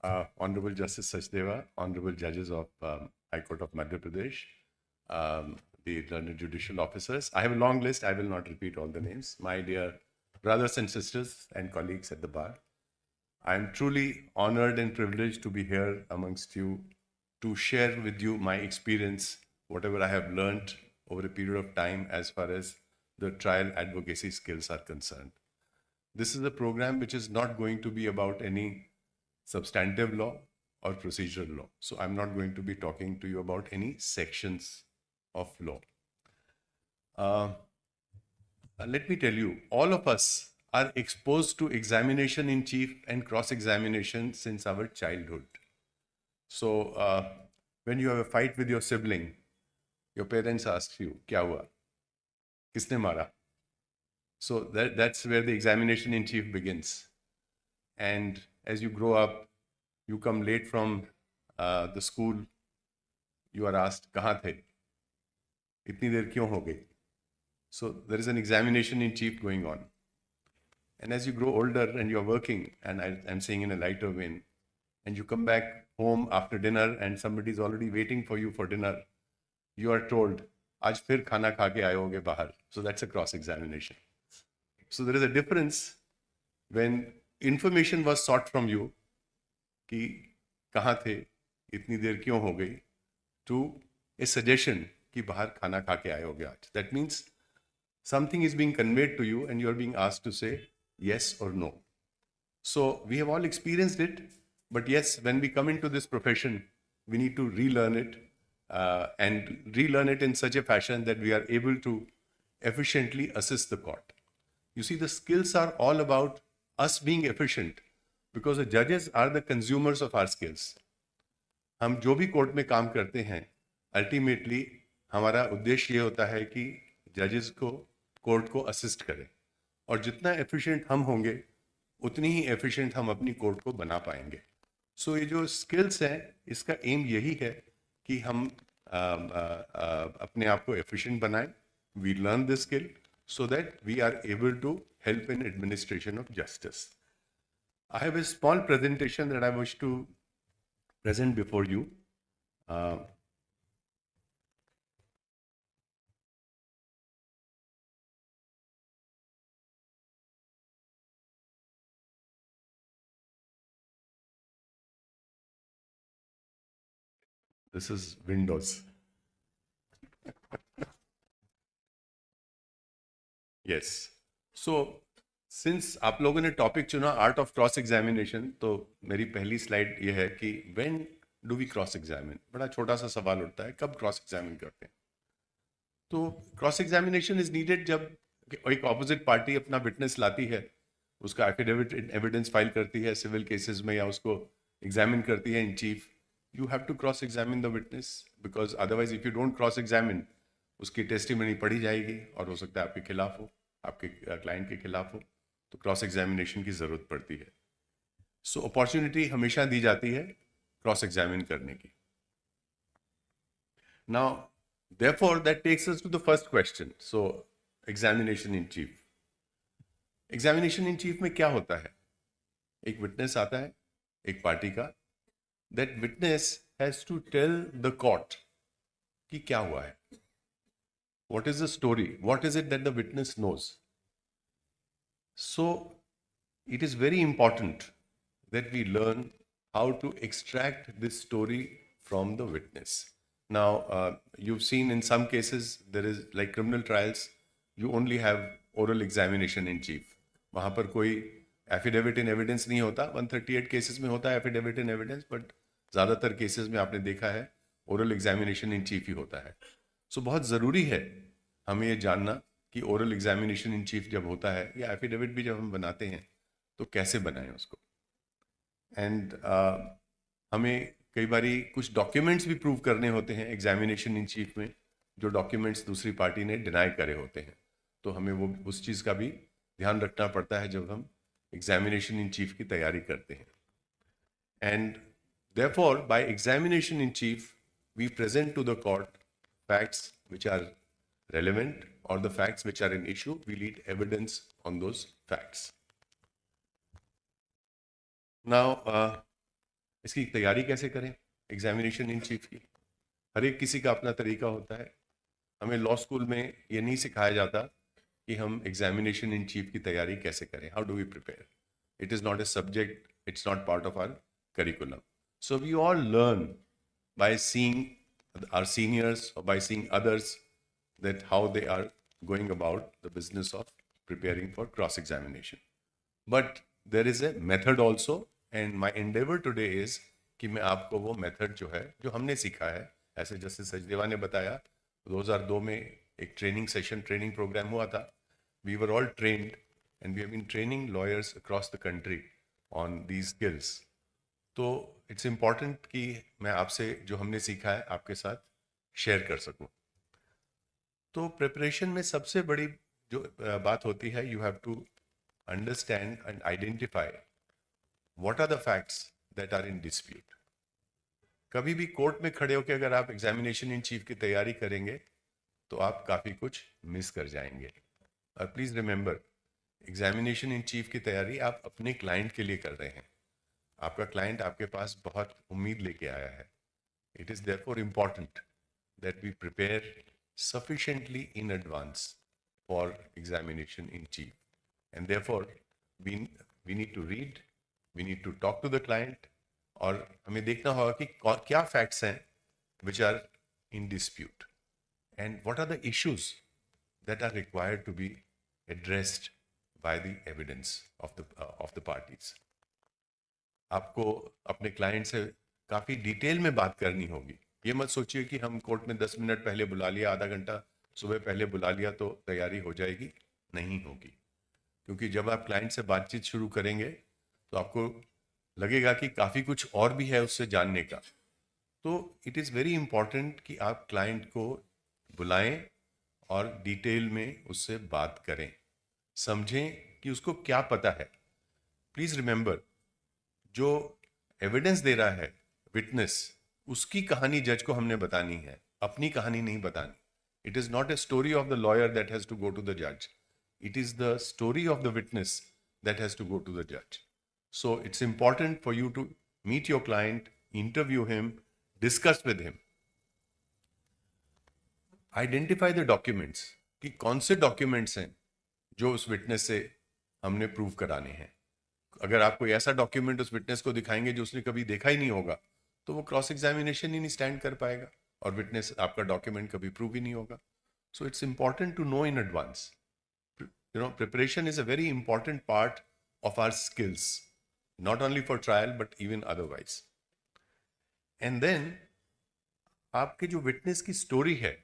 Honorable Justice Sachdeva, Honorable Judges of High Court of Madhya Pradesh, the learned judicial officers. I have a long list. I will not repeat all the names. My dear brothers and sisters and colleagues at the bar, I am truly honored and privileged to be here amongst you to share with you my experience, whatever I have learned over a period of time as far as the trial advocacy skills are concerned. This is a program which is not going to be about any substantive law or procedural law. So I'm not going to be talking to you about any sections of law. Let me tell you, all of us are exposed to examination in chief and cross-examination since our childhood. So when you have a fight with your sibling, your parents ask you, "Kya hua? Kisne mara?" So that's where the examination in chief begins. And as you grow up, you come late from the school, you are asked, "Kahan the? Itni der kyun ho gayi?" So there is an examination in chief going on. And as you grow older and you're working, and I'm saying in a lighter vein, and you come back home after dinner and somebody's already waiting for you for dinner, you are told, "Aaj fir khana kha ke aayoge bahar." So that's a cross-examination. So there is a difference when information was sought from you, कि कहाँ थे, इतनी देर क्यों हो गई, to a suggestion कि बाहर खाना खा के आए होगे आज. That means something is being conveyed to you and you are being asked to say yes or no. So we have all experienced it, but yes, when we come into this profession, we need to relearn it and relearn it in such a fashion that we are able to efficiently assist the court. You see, the skills are all about us being efficient because the judges are the consumers of our skills. हम जो भी court में काम करते हैं, ultimately हमारा उद्देश्य ये होता है कि जजेस को कोर्ट को असिस्ट करें, और जितना एफिशिएंट हम होंगे उतनी ही एफिशिएंट हम अपनी कोर्ट को बना पाएंगे. सो ये जो स्किल्स हैं, इसका एम यही है कि हम अपने आप को एफिशिएंट बनाएं. We learn this skill so that we are able to help in administration of justice. I have a small presentation that I wish to present before you. This is Windows. Yes. So since आप लोगों ने topic चुना art of cross examination, तो मेरी पहली slide ये है कि when do we cross examine. बड़ा छोटा सा सवाल उठता है, कब क्रॉस एग्जामिन करते हैं. तो क्रॉस एग्जामिनेशन इज नीडेड जब एक ऑपोजिट पार्टी अपना विटनेस लाती है, उसका एफिडेविट एविडेंस फाइल करती है सिविल केसेस में, या उसको एग्जामिन करती है in chief. You have to cross examine the witness, because otherwise if you don't cross examine, उसकी टेस्टिमनी पढ़ी जाएगी और हो सकता है आपके खिलाफ हो, आपके क्लाइंट के खिलाफ हो. तो क्रॉस एग्जामिनेशन की ज़रूरत पड़ती है. सो अपॉर्चुनिटी हमेशा दी जाती है क्रॉस एग्जामिन करने की. Now therefore that takes us to the first question. So examination in chief. Examination in chief में क्या होता है? एक विटनेस आता है एक पार्टी का. That witness has to tell the court कि क्या हुआ है. What is the story, what is it that the witness knows. So it is very important that we learn how to extract this story from the witness. Now, you've seen in some cases, there is like criminal trials, you only have oral examination in chief. वहाँ पर कोई affidavit इन evidence नहीं होता. 138 cases में होता है affidavit in evidence, but ज़्यादातर cases में आपने देखा है ओरल एग्जामिनेशन इन चीफ ही होता है. सो बहुत ज़रूरी है हमें ये जानना कि ओरल एग्जामिनेशन इन चीफ जब होता है, या एफिडेविट भी जब हम बनाते हैं, तो कैसे बनाएं उसको. एंड हमें कई बारी कुछ डॉक्यूमेंट्स भी प्रूव करने होते हैं एग्जामिनेशन इन चीफ में, जो डॉक्यूमेंट्स दूसरी पार्टी ने डिनाई करे होते हैं. तो हमें वो उस चीज़ का भी ध्यान रखना पड़ता है जब हम एग्जामिनेशन इन चीफ की तैयारी करते हैं. And therefore by examination in chief we present to the court facts which are relevant or the facts which are an issue. We need evidence on those facts. Now, इसकी तैयारी कैसे करें examination in chief की? हर एक किसी का अपना तरीका होता है। हमें लॉ स्कूल में ये नहीं सिखाया जाता कि हम एग्जामिनेशन इन चीफ की तैयारी कैसे करें, how do we prepare. It is not a subject, it's not part of our curriculum. So we all learn by seeing our seniors or by seeing others that how they are going about the business of preparing for cross examination. But there is a method also, and my endeavor today is कि मैं आपको वो method जो है जो हमने सीखा है, ऐसे जैसे सचदेवा ने बताया 2002 में एक ट्रेनिंग सेशन ट्रेनिंग प्रोग्राम हुआ था. We were all trained and we have been training lawyers across the country on these skills. तो इट्स इम्पॉर्टेंट कि मैं आपसे जो हमने सीखा है आपके साथ शेयर कर सकूं. तो प्रिपरेशन में सबसे बड़ी जो बात होती है, you have to understand and identify what are the facts that are in dispute. कभी भी कोर्ट में खड़े होकर अगर आप एग्जामिनेशन इन चीफ की तैयारी करेंगे तो आप काफ़ी कुछ मिस कर जाएंगे. और please remember, examination in chief की तैयारी आप अपने क्लाइंट के लिए कर रहे हैं. आपका क्लाइंट आपके पास बहुत उम्मीद लेके आया है. It is therefore important that we prepare sufficiently in advance for examination in chief, and therefore we need to read, we need to talk to the client, और हमें देखना होगा कि क्या facts हैं which are in dispute and what are the issues that are required to be addressed by the evidence of the parties. आपको अपने client से काफ़ी डिटेल में बात करनी होगी. ये मत सोचिए कि हम कोर्ट में 10 मिनट पहले बुला लिया, आधा घंटा सुबह पहले बुला लिया तो तैयारी हो जाएगी. नहीं होगी, क्योंकि जब आप क्लाइंट से बातचीत शुरू करेंगे तो आपको लगेगा कि काफ़ी कुछ और भी है उससे जानने का. तो इट इज़ वेरी इंपॉर्टेंट कि आप क्लाइंट को बुलाएं और डिटेल में उससे बात करें, समझें कि उसको क्या पता है. प्लीज़ रिमेंबर, जो एविडेंस दे रहा है विटनेस, उसकी कहानी जज को हमने बतानी है, अपनी कहानी नहीं बतानी. It is not a story of the lawyer that has to go to the जज, it is the story of the witness that has to go to the जज. सो it's important for you to meet your client, interview him, discuss with him, identify the documents कि कौन से documents हैं जो उस witness से हमने prove कराने हैं. अगर आप कोई ऐसा डॉक्यूमेंट उस विटनेस को दिखाएंगे जो उसने कभी देखा ही नहीं होगा तो वो क्रॉस एग्जामिनेशन ही नहीं स्टैंड कर पाएगा और विटनेस आपका डॉक्यूमेंट कभी प्रूव ही नहीं होगा. So it's important to know in advance. You know, preparation is a very important part of our skills, not only for trial but even otherwise. And then आपके जो विटनेस की story है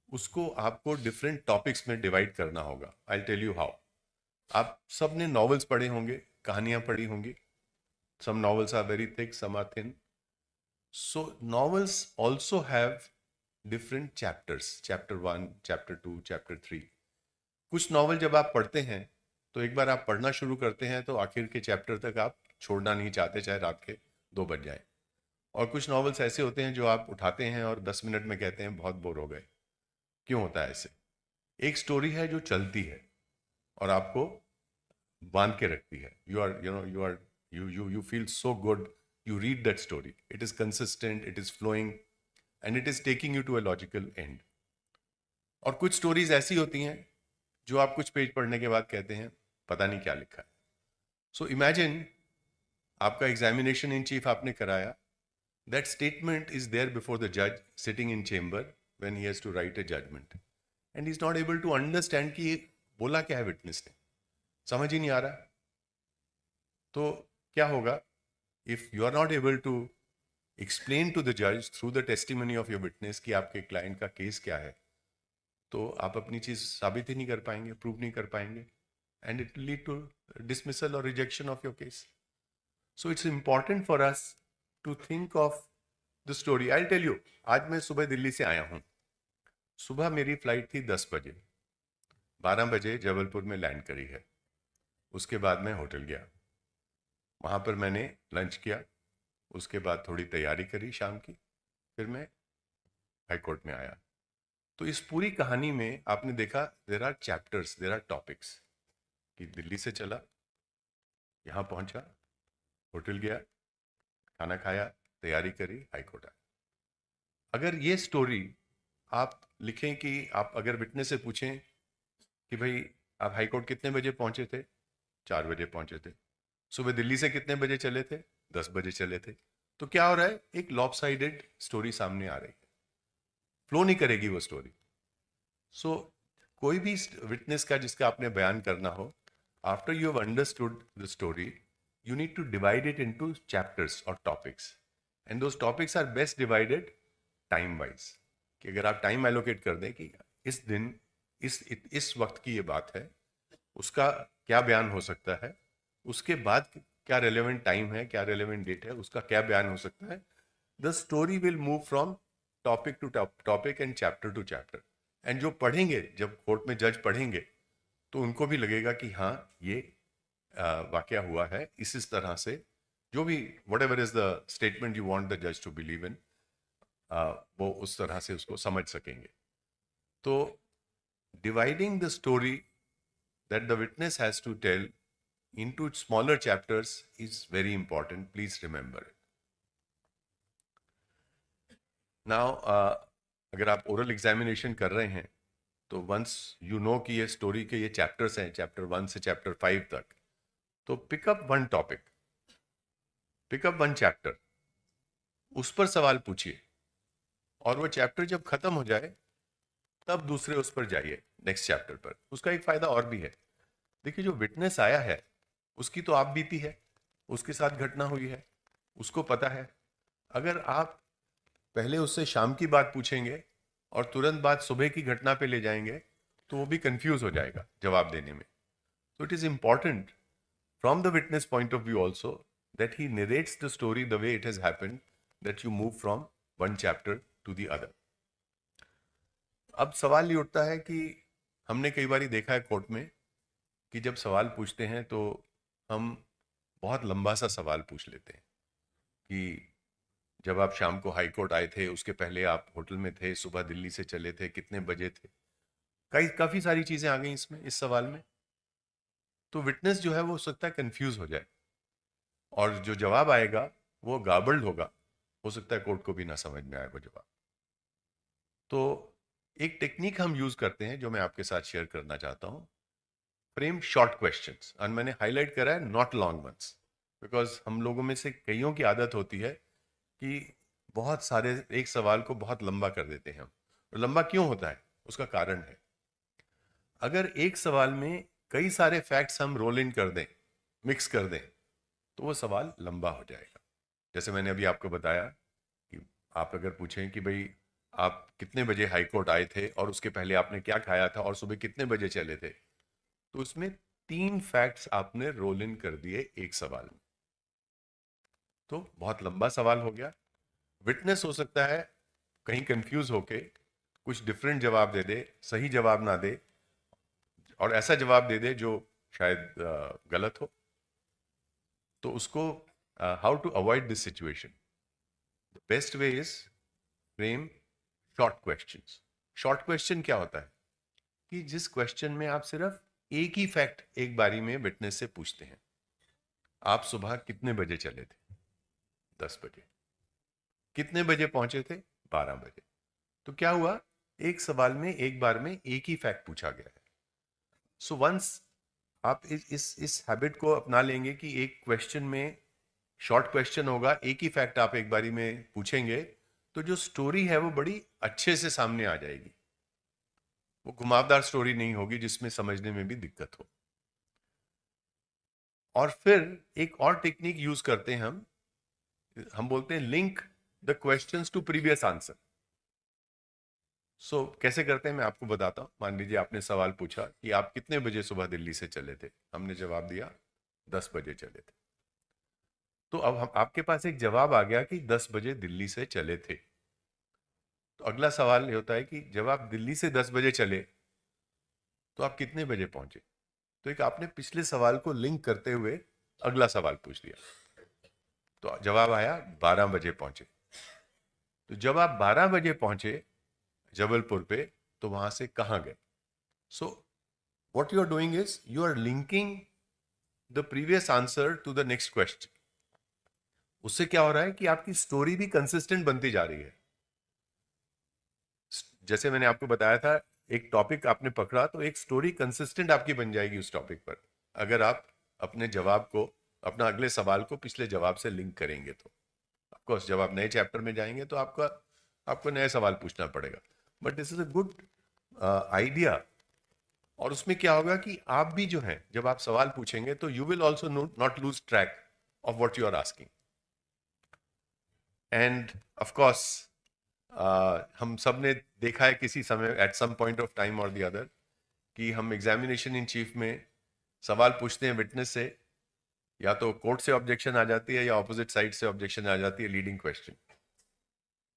उसको आपको डिफरेंट टॉपिक्स में divide करना होगा. I tell you how. आप सब ने नॉवेल्स पढ़े होंगे, कहानियां पढ़ी होंगी. some novels are very thick, some are thin. So novels also have different chapters, chapter 1, chapter 2, chapter 3. कुछ नॉवल जब आप पढ़ते हैं तो एक बार आप पढ़ना शुरू करते हैं तो आखिर के चैप्टर तक आप छोड़ना नहीं चाहते, चाहे रात के 2 बज जाए. और कुछ नॉवेल्स ऐसे होते हैं जो आप उठाते हैं और 10 मिनट में कहते हैं बहुत बोर हो गए. क्यों होता है ऐसे? एक स्टोरी है जो चलती है और आपको बांध के रखती है. You feel so good, you read that story, it is consistent, it is flowing and it is taking you to a logical end. और कुछ स्टोरीज ऐसी होती हैं जो आप कुछ पेज पढ़ने के बाद कहते हैं पता नहीं क्या लिखा है. सो इमेजिन आपका एग्जामिनेशन इन चीफ आपने कराया, that statement is there before the जज sitting in chamber when he has to write a judgment and he is not able to understand कि बोला क्या है विटनेस ने, समझ ही नहीं आ रहा. तो क्या होगा? If you are not able to explain to the जज through the testimony of your witness कि आपके क्लाइंट का केस क्या है, तो आप अपनी चीज साबित ही नहीं कर पाएंगे, प्रूव नहीं कर पाएंगे, and it lead to dismissal or rejection of your case. So it's important for us to think of the story. I tell you, आज मैं सुबह दिल्ली से आया हूं. सुबह मेरी फ्लाइट थी 10 बजे, 12 बजे जबलपुर में लैंड करी है. उसके बाद मैं होटल गया, वहाँ पर मैंने लंच किया, उसके बाद थोड़ी तैयारी करी शाम की, फिर मैं हाई कोर्ट में आया. तो इस पूरी कहानी में आपने देखा there are chapters, there are topics. कि दिल्ली से चला, यहाँ पहुँचा, होटल गया, खाना खाया, तैयारी करी, हाई कोर्ट आया। अगर ये स्टोरी आप लिखें कि आप अगर विटनेस से पूछें कि भाई आप हाई कोर्ट कितने बजे पहुंचे थे, 4 बजे पहुंचे थे, सुबह दिल्ली से कितने बजे चले थे, 10 बजे चले थे, तो क्या हो रहा है, एक लॉपसाइडेड स्टोरी सामने आ रही है, फ्लो नहीं करेगी वो स्टोरी। सो कोई भी विटनेस का जिसका आपने बयान करना हो, after you have understood the story, you need to divide it into chapters or topics, and those topics are best divided time wise, कि अगर आप टाइम एलोकेट कर दें कि इस दिन इस वक्त की ये बात है, उसका क्या बयान हो सकता है, उसके बाद क्या रेलेवेंट टाइम है, क्या रेलेवेंट डेट है, उसका क्या बयान हो सकता है, the story will move from topic to topic and chapter to chapter. And जो पढ़ेंगे, जब कोर्ट में जज पढ़ेंगे, तो उनको भी लगेगा कि हाँ ये वाकया हुआ है, इस तरह से, जो भी whatever is the statement you want the judge to believe in, वो उस तरह से उसको समझ सकेंगे। तो dividing the story that the witness has to tell into smaller chapters is very important. Please remember it. Now, अगर आप oral examination कर रहे हैं, तो once you know कि ये story के ये chapters हैं, chapter 1 से chapter 5 तक, तो pick up one topic, pick up one chapter, उस पर सवाल पूछिए, और वो चैप्टर जब खत्म हो जाए तब दूसरे उस पर जाइए, नेक्स्ट चैप्टर पर। उसका एक फायदा और भी है, देखिए जो विटनेस आया है उसकी तो आप बीती है, उसके साथ घटना हुई है, उसको पता है। अगर आप पहले उससे शाम की बात पूछेंगे और तुरंत बाद सुबह की घटना पे ले जाएंगे, तो वो भी कंफ्यूज हो जाएगा जवाब देने में। So it is important from the witness point of view also that he narrates the story the way it has happened, that you move from one chapter to the other. अब सवाल ये उठता है कि हमने कई बार देखा है कोर्ट में कि जब सवाल पूछते हैं तो हम बहुत लंबा सा सवाल पूछ लेते हैं कि जब आप शाम को हाई कोर्ट आए थे, उसके पहले आप होटल में थे, सुबह दिल्ली से चले थे, कितने बजे थे, काफ़ी सारी चीज़ें आ गई इसमें, इस सवाल में। तो विटनेस जो है वो हो सकता है कंफ्यूज हो जाए, और जो जवाब आएगा वो गार्बल्ड होगा, हो सकता है कोर्ट को भी ना समझ में आए वो जवाब। तो एक टेक्निक हम यूज करते हैं जो मैं आपके साथ शेयर करना चाहता हूं, फ्रेम शॉर्ट क्वेश्चंस, और मैंने हाईलाइट करा है नॉट लॉन्ग वंस, बिकॉज हम लोगों में से कईयों की आदत होती है कि बहुत सारे एक सवाल को बहुत लंबा कर देते हैं हम। और लंबा क्यों होता है, उसका कारण है, अगर एक सवाल में कई सारे फैक्ट्स हम रोल इन कर दें, मिक्स कर दें, तो वो सवाल लंबा हो जाएगा। जैसे मैंने अभी आपको बताया कि आप अगर पूछें कि भाई आप कितने बजे हाई कोर्ट आए थे और उसके पहले आपने क्या खाया था और सुबह कितने बजे चले थे, तो उसमें 3 फैक्ट्स आपने रोल इन कर दिए एक सवाल में, तो बहुत लंबा सवाल हो गया। विटनेस हो सकता है कहीं कंफ्यूज होके कुछ डिफरेंट जवाब दे दे, सही जवाब ना दे, और ऐसा जवाब दे दे जो शायद गलत हो। तो उसको how to avoid this situation, the best way is frame short questions. Short question क्या होता है कि जिस क्वेश्चन में आप सिर्फ एक ही फैक्ट एक बारी में विटनेस से पूछते हैं। आप सुबह कितने बजे चले थे, 10 बजे। कितने बजे पहुंचे थे, 12 बजे। तो क्या हुआ, एक सवाल में एक बार में एक ही फैक्ट पूछा गया है। सो वंस आप इस हैबिट को अपना लेंगे कि एक क्वेश्चन में शॉर्ट क्वेश्चन होगा, एक ही फैक्ट आप एक बारी में पूछेंगे, तो जो स्टोरी है वो बड़ी अच्छे से सामने आ जाएगी, वो घुमावदार स्टोरी नहीं होगी जिसमें समझने में भी दिक्कत हो। और फिर एक और टेक्निक यूज करते हैं हम बोलते हैं link the questions to previous answer. So कैसे करते हैं मैं आपको बताता हूं। मान लीजिए आपने सवाल पूछा कि आप कितने बजे सुबह दिल्ली से चले थे, हमने जवाब दिया 10 बजे चले थे। तो अब हम आपके पास एक जवाब आ गया कि 10 बजे दिल्ली से चले थे। तो अगला सवाल ये होता है कि जब आप दिल्ली से 10 बजे चले तो आप कितने बजे पहुंचे। तो एक आपने पिछले सवाल को लिंक करते हुए अगला सवाल पूछ दिया, तो जवाब आया 12 बजे पहुंचे। तो जब आप 12 बजे पहुंचे जबलपुर पे, तो वहां से कहां गए। So what you are doing is you are linking the previous answer to the next question. उससे क्या हो रहा है कि आपकी स्टोरी भी कंसिस्टेंट बनती जा रही है। जैसे मैंने आपको बताया था, एक टॉपिक आपने पकड़ा तो एक स्टोरी कंसिस्टेंट आपकी बन जाएगी उस टॉपिक पर, अगर आप अपने जवाब को, अपना अगले सवाल को पिछले जवाब से लिंक करेंगे तो। ऑफकोर्स जब आप नए चैप्टर में जाएंगे तो आपको नए सवाल पूछना पड़ेगा, but this is a good idea. और उसमें क्या होगा कि आप भी जो है, जब आप सवाल पूछेंगे तो you will also not lose track of what you are asking. And of course हम सब ने देखा है किसी समय, at some point of time और द अदर, कि हम एग्जामिनेशन इन चीफ में सवाल पूछते हैं विटनेस से, या तो कोर्ट से ऑब्जेक्शन आ जाती है या ऑपोजिट साइड से ऑब्जेक्शन आ जाती है, leading question.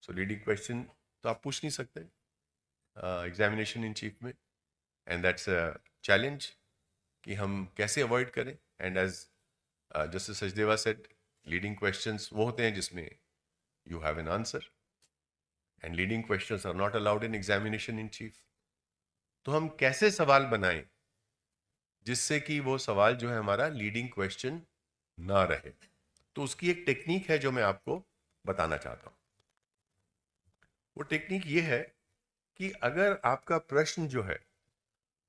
So leading question तो आप पूछ नहीं सकते एग्जामिनेशन इन चीफ में, एंड दैट्स अ चैलेंज कि हम कैसे अवॉइड करें। And as justice Sachdeva said, leading questions वो होते हैं जिसमें you have an answer, and leading questions are not allowed in examination in chief. तो हम कैसे सवाल बनाएं जिससे कि वो सवाल जो है हमारा लीडिंग क्वेश्चन ना रहे, तो उसकी एक टेक्निक है जो मैं आपको बताना चाहता हूं। वो टेक्निक ये है कि अगर आपका प्रश्न जो है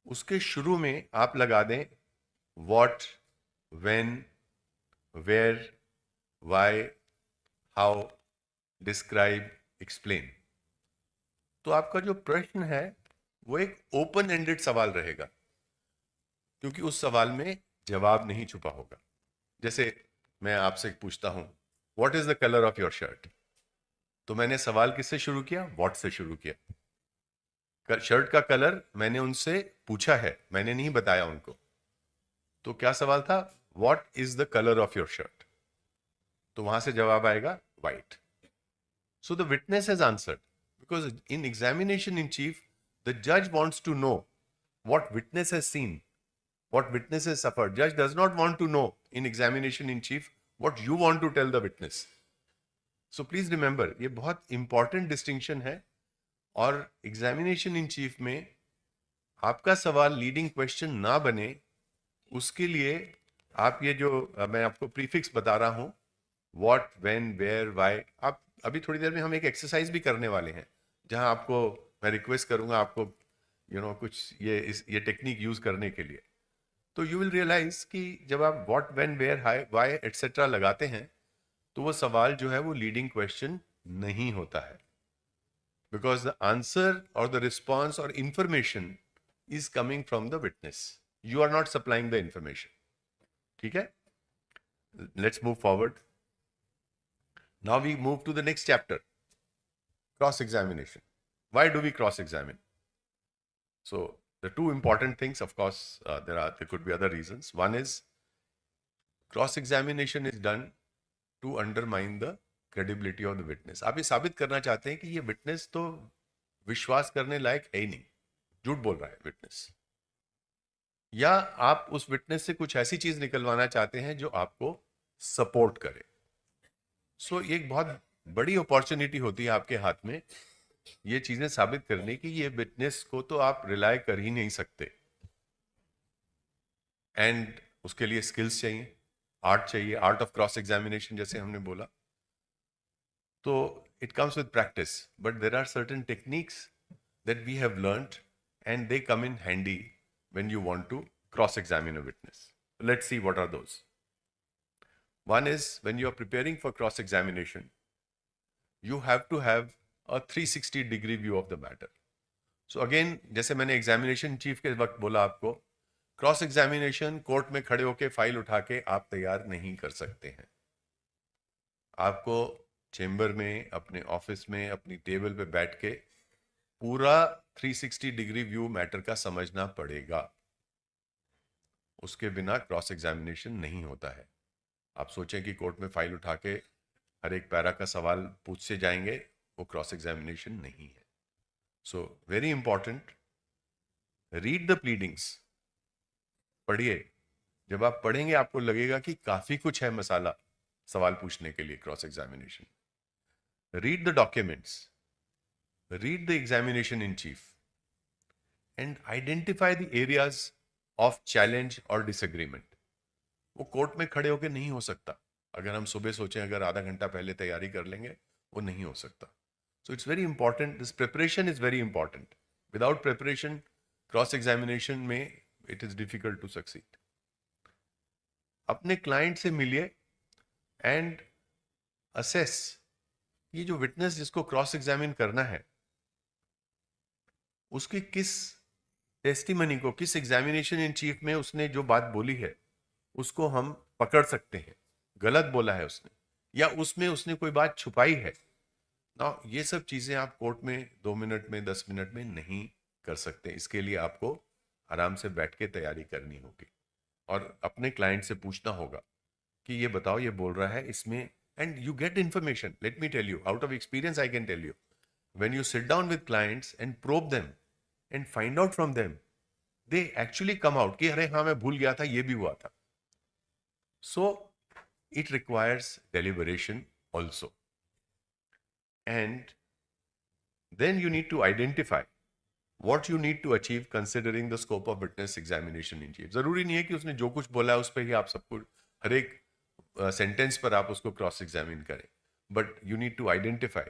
उसके शुरू में आप लगा दें what, when, where, why, how, describe, explain, तो आपका जो प्रश्न है वो एक ओपन एंडेड सवाल रहेगा, क्योंकि उस सवाल में जवाब नहीं छुपा होगा। जैसे मैं आपसे पूछता हूं what is the colour of your shirt, तो मैंने सवाल किससे शुरू किया? व्हाट से शुरू किया। शर्ट का कलर मैंने उनसे पूछा है, मैंने नहीं बताया उनको। तो क्या सवाल था? What is the colour of your shirt, तो वहां से जवाब आएगा white. So the witness has answered, because in examination in chief the जज wants to know what witness has seen, what witness has suffered. Judge does not want to know in examination in chief what you want to tell the witness. So please remember, ये बहुत important distinction है। और examination in chief में आपका सवाल leading question ना बने, उसके लिए आप ये जो मैं आपको प्रीफिक्स बता रहा हूं, व्हाट, व्हेन, वेयर, व्हाई, आप अभी थोड़ी देर में हम एक एक्सरसाइज भी करने वाले हैं जहां आपको मैं रिक्वेस्ट करूंगा आपको कुछ ये टेक्निक यूज करने के लिए। तो यू विल रियलाइज कि जब आप what, when, where, high, why et cetera लगाते हैं तो वो सवाल जो है वो लीडिंग क्वेश्चन नहीं होता है, बिकॉज द आंसर और द रिस्पॉन्स और information is coming from the witness, you are not supplying the information. ठीक है, let's move forward. Now we move to the next chapter, cross examination. Why do we cross examine? So the two important things, of course, there could be other reasons. One is cross examination is done to undermine the credibility of the witness. आप ये साबित करना चाहते हैं कि ये witness तो विश्वास करने लायक है ही नहीं, झूठ बोल रहा है विटनेस, या आप उस विटनेस से कुछ ऐसी चीज निकलवाना चाहते हैं जो आपको सपोर्ट करे। सो ये एक बहुत बड़ी अपॉर्चुनिटी होती है आपके हाथ में ये चीजें साबित करने की, ये विटनेस को तो आप रिलाय कर ही नहीं सकते, एंड उसके लिए स्किल्स चाहिए, आर्ट चाहिए, आर्ट ऑफ क्रॉस एग्जामिनेशन जैसे हमने बोला। तो it comes with practice, but there are certain techniques that we have learned and they come in handy when you want to cross examine a witness. Let's see what are those. One is, when you are preparing for cross examination, you have to have a 360-degree view of the matter. So again, जैसे मैंने examination chief के वक्त बोला आपको, cross examination court में खड़े होकर file उठा के आप तैयार नहीं कर सकते हैं। आपको चेंबर में, अपने ऑफिस में, अपनी टेबल पे बैठ के पूरा 360 डिग्री व्यू मैटर का समझना पड़ेगा, उसके बिना क्रॉस एग्जामिनेशन नहीं होता है। आप सोचें कि कोर्ट में फाइल उठा के हर एक पैरा का सवाल पूछते जाएंगे, वो क्रॉस एग्जामिनेशन नहीं है। So very important, read the pleadings, पढ़िए। जब आप पढ़ेंगे आपको लगेगा कि काफी कुछ है मसाला सवाल पूछने के लिए cross examination. Read the documents, read the examination in chief, and identify the areas of challenge और डिसएग्रीमेंट। वो कोर्ट में खड़े होकर नहीं हो सकता, अगर हम सुबह सोचें अगर आधा घंटा पहले तैयारी कर लेंगे, वो नहीं हो सकता. So it's very important, this preparation is very important. Without preparation cross examination में it is difficult to succeed. अपने क्लाइंट से मिलिए एंड असेस ये जो विटनेस जिसको क्रॉस एग्जामिन करना है उसकी किस टेस्टिमनी को, किस एग्जामिनेशन इन चीफ में उसने जो बात बोली है उसको हम पकड़ सकते हैं. गलत बोला है उसने या उसमें उसने कोई बात छुपाई है ना, ये सब चीजें आप कोर्ट में 2 मिनट में 10 मिनट में नहीं कर सकते. इसके लिए आपको आराम से बैठ के तैयारी करनी होगी और अपने क्लाइंट से पूछना होगा कि ये बताओ ये बोल रहा है इसमें. And you get information. Let me tell you out of experience I can tell you, when you sit down with clients and probe them and find out from them, they actually come out कि अरे हाँ मैं भूल गया था, ये भी हुआ था. So it requires deliberation also, and then you need to identify what you need to achieve considering the scope of witness examination in chief. जरूरी नहीं है कि उसने जो कुछ बोला है उस पर ही आप सब कुछ हर एक सेंटेंस पर आप उसको क्रॉस एग्जामिन करें, but you need to identify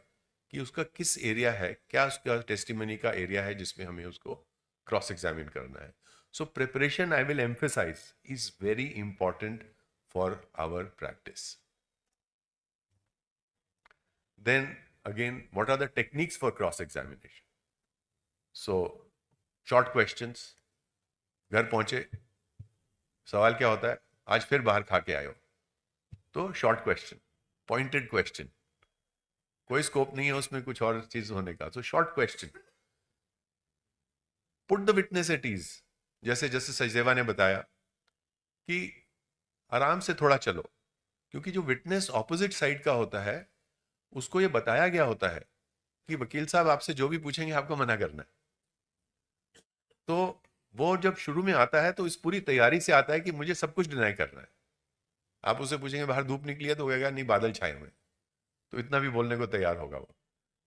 कि उसका किस एरिया है, क्या उसका टेस्टिमनी का एरिया है जिसमें हमें उसको क्रॉस एग्जामिन करना है. So preparation I will emphasise is very important for our practice. Then again what are the techniques for cross examination. So short questions. घर पहुंचे, सवाल क्या होता है, आज फिर बाहर खा के आए हो, तो शॉर्ट क्वेश्चन, पॉइंटेड क्वेश्चन, कोई स्कोप नहीं है उसमें कुछ और चीज होने का. So short question, put the witness at ease. जैसे जैसे सचदेवा ने बताया कि आराम से थोड़ा चलो, क्योंकि जो विटनेस ऑपोजिट साइड का होता है उसको ये बताया गया होता है कि वकील साहब आपसे जो भी पूछेंगे आपको मना करना है. तो वो जब शुरू में आता है तो इस पूरी तैयारी से आता है कि मुझे सब कुछ डिनाई करना है. आप उससे पूछेंगे बाहर धूप निकली है तो कहेगा नहीं बादल छाए हुए, तो इतना भी बोलने को तैयार होगा वो.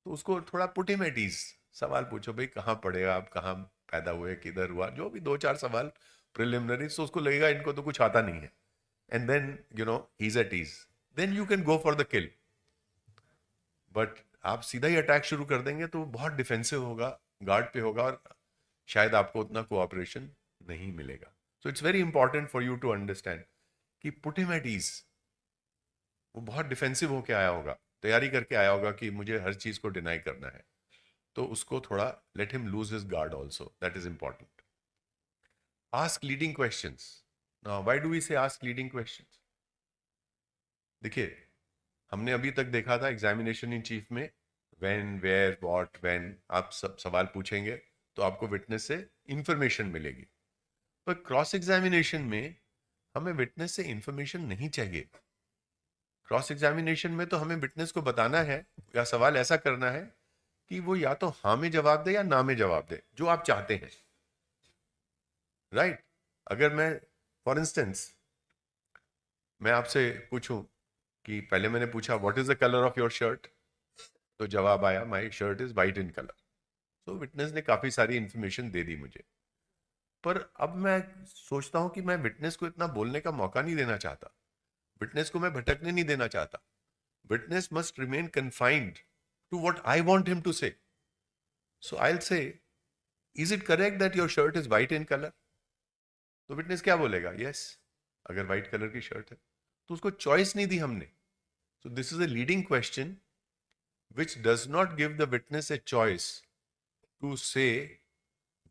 तो उसको थोड़ा पुट हिम एट ईज. सवाल पूछो भाई कहाँ पढ़े आप, कहाँ पैदा हुए, किधर हुआ, जो भी 2-4 सवाल प्रिलिमिनरी, तो उसको लगेगा इनको तो कुछ आता नहीं है. And then you know he is at ease, then you can go for the kill. But आप सीधा ही अटैक शुरू कर देंगे तो बहुत डिफेंसिव होगा, गार्ड पे होगा और शायद आपको उतना कोऑपरेशन नहीं मिलेगा. So it's very important for you to understand कि पुट हिम एट ईज. वो बहुत डिफेंसिव होके आया होगा, तैयारी करके आया होगा कि मुझे हर चीज को डिनाई करना है, तो उसको थोड़ा let him lose his guard also, that is important. Ask leading questions. Now why do we say ask leading questions. देखिए हमने अभी तक देखा था एग्जामिनेशन इन चीफ में व्हेन, वेयर, व्हाट, व्हेन, आप सब सवाल पूछेंगे तो आपको विटनेस से इंफॉर्मेशन मिलेगी. पर क्रॉस एग्जामिनेशन में हमें विटनेस से इंफॉर्मेशन नहीं चाहिए. क्रॉस एग्जामिनेशन में तो हमें विटनेस को बताना है या सवाल ऐसा करना है कि वो या तो हाँ में जवाब दे या ना में जवाब दे, जो आप चाहते हैं. राइट अगर मैं फॉर इंस्टेंस मैं आपसे पूछूं कि पहले मैंने पूछा what is the colour of your shirt, तो जवाब आया my shirt is white in colour. तो विटनेस ने काफी सारी इंफॉर्मेशन दे दी मुझे. पर अब मैं सोचता हूं कि मैं विटनेस को इतना बोलने का मौका नहीं देना चाहता, विटनेस को मैं भटकने नहीं देना चाहता. Witness must remain confined to what I want him to say. So I will say is it correct that your shirt is white in colour. तो विटनेस क्या बोलेगा, यस. अगर वाइट कलर की शर्ट है तो उसको चॉइस नहीं दी हमने. So this is a leading question which does not give the witness a choice to say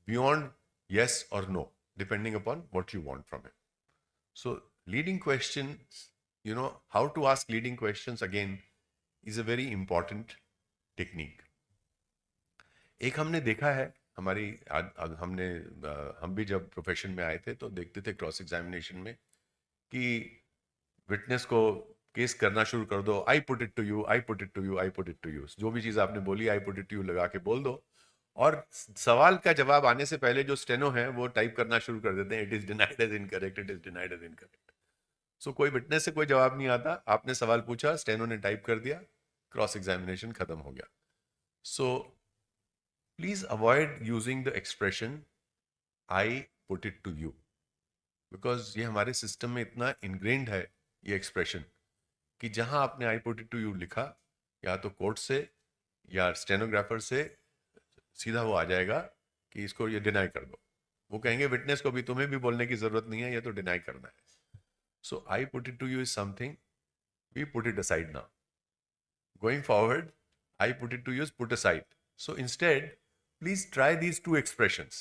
beyond yes or no, depending upon what you want from him. So leading questions, you know, how to ask leading questions again is a very important technique. एक हमने देखा है हमारी हम भी जब profession में आए थे तो देखते थे क्रॉस एग्जामिनेशन में कि विटनेस को केस करना शुरू कर दो, I put it to you, I put it to you, I put it to you, जो भी चीज आपने बोली I put it to you लगा के बोल दो. और सवाल का जवाब आने से पहले जो स्टेनो है वो टाइप करना शुरू कर देते हैं, it is denied as incorrect, it is denied as incorrect. So कोई विटनेस से कोई जवाब नहीं आता, आपने सवाल पूछा, स्टेनो ने टाइप कर दिया, क्रॉस एग्जामिनेशन खत्म हो गया. So please avoid using the expression I put it to you, because ये हमारे सिस्टम में इतना इनग्रेन्ड है ये एक्सप्रेशन कि जहां आपने I put it to you लिखा, या तो कोर्ट से या स्टेनोग्राफर से सीधा वो आ जाएगा कि इसको ये डिनाई कर दो। वो कहेंगे विटनेस को भी तुम्हें भी बोलने की जरूरत नहीं है, ये तो डिनाई करना है। So I put it to you is something, we put it aside now. Going forward, I put it to use put aside. So instead, please try these two expressions.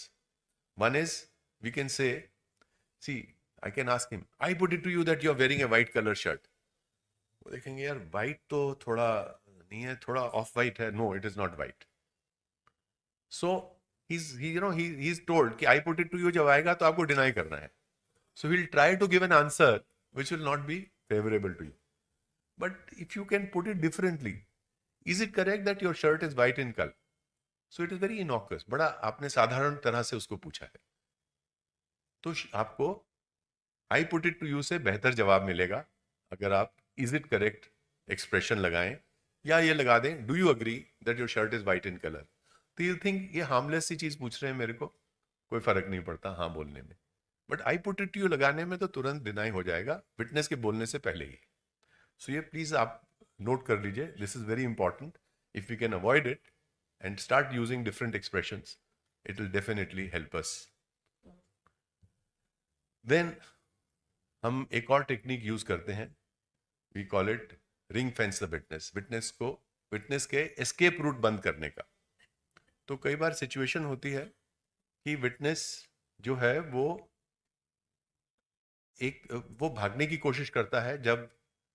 One is, we can say, see, I can ask him, I put it to you that you're wearing a white color shirt. वो देखेंगे यार white तो थोड़ा नहीं है, थोड़ा off white है. No, it is not white. So he's told कि I put it to you जब आएगा तो आपको deny करना है. So he'll try to give an answer which will not be favorable to you. But if you can put it differently, is it correct that your shirt is white in color? So it is very innocuous. बड़ा आपने साधारण तरह से उसको पूछा है, तो आपको I put it to you से बेहतर जवाब मिलेगा अगर आप is it correct एक्सप्रेशन लगाएं, या ये लगा दें do you agree that your shirt is white in color. तो you think ये हार्मलेस सी चीज पूछ रहे हैं मेरे को, कोई फर्क नहीं पड़ता हाँ बोलने में, but I put it to you लगाने में तो तुरंत डिनाई हो जाएगा विटनेस के बोलने से पहले ही. सो ये प्लीज आप नोट कर लीजिए, this is very important. If you can avoid it and start using different expressions, it will definitely help us. देन हम एक और टेक्निक यूज करते हैं, we call it ring fence the witness. Witness के एस्केप रूट बंद करने का. तो कई बार सिचुएशन होती है कि विटनेस जो है वो भागने की कोशिश करता है जब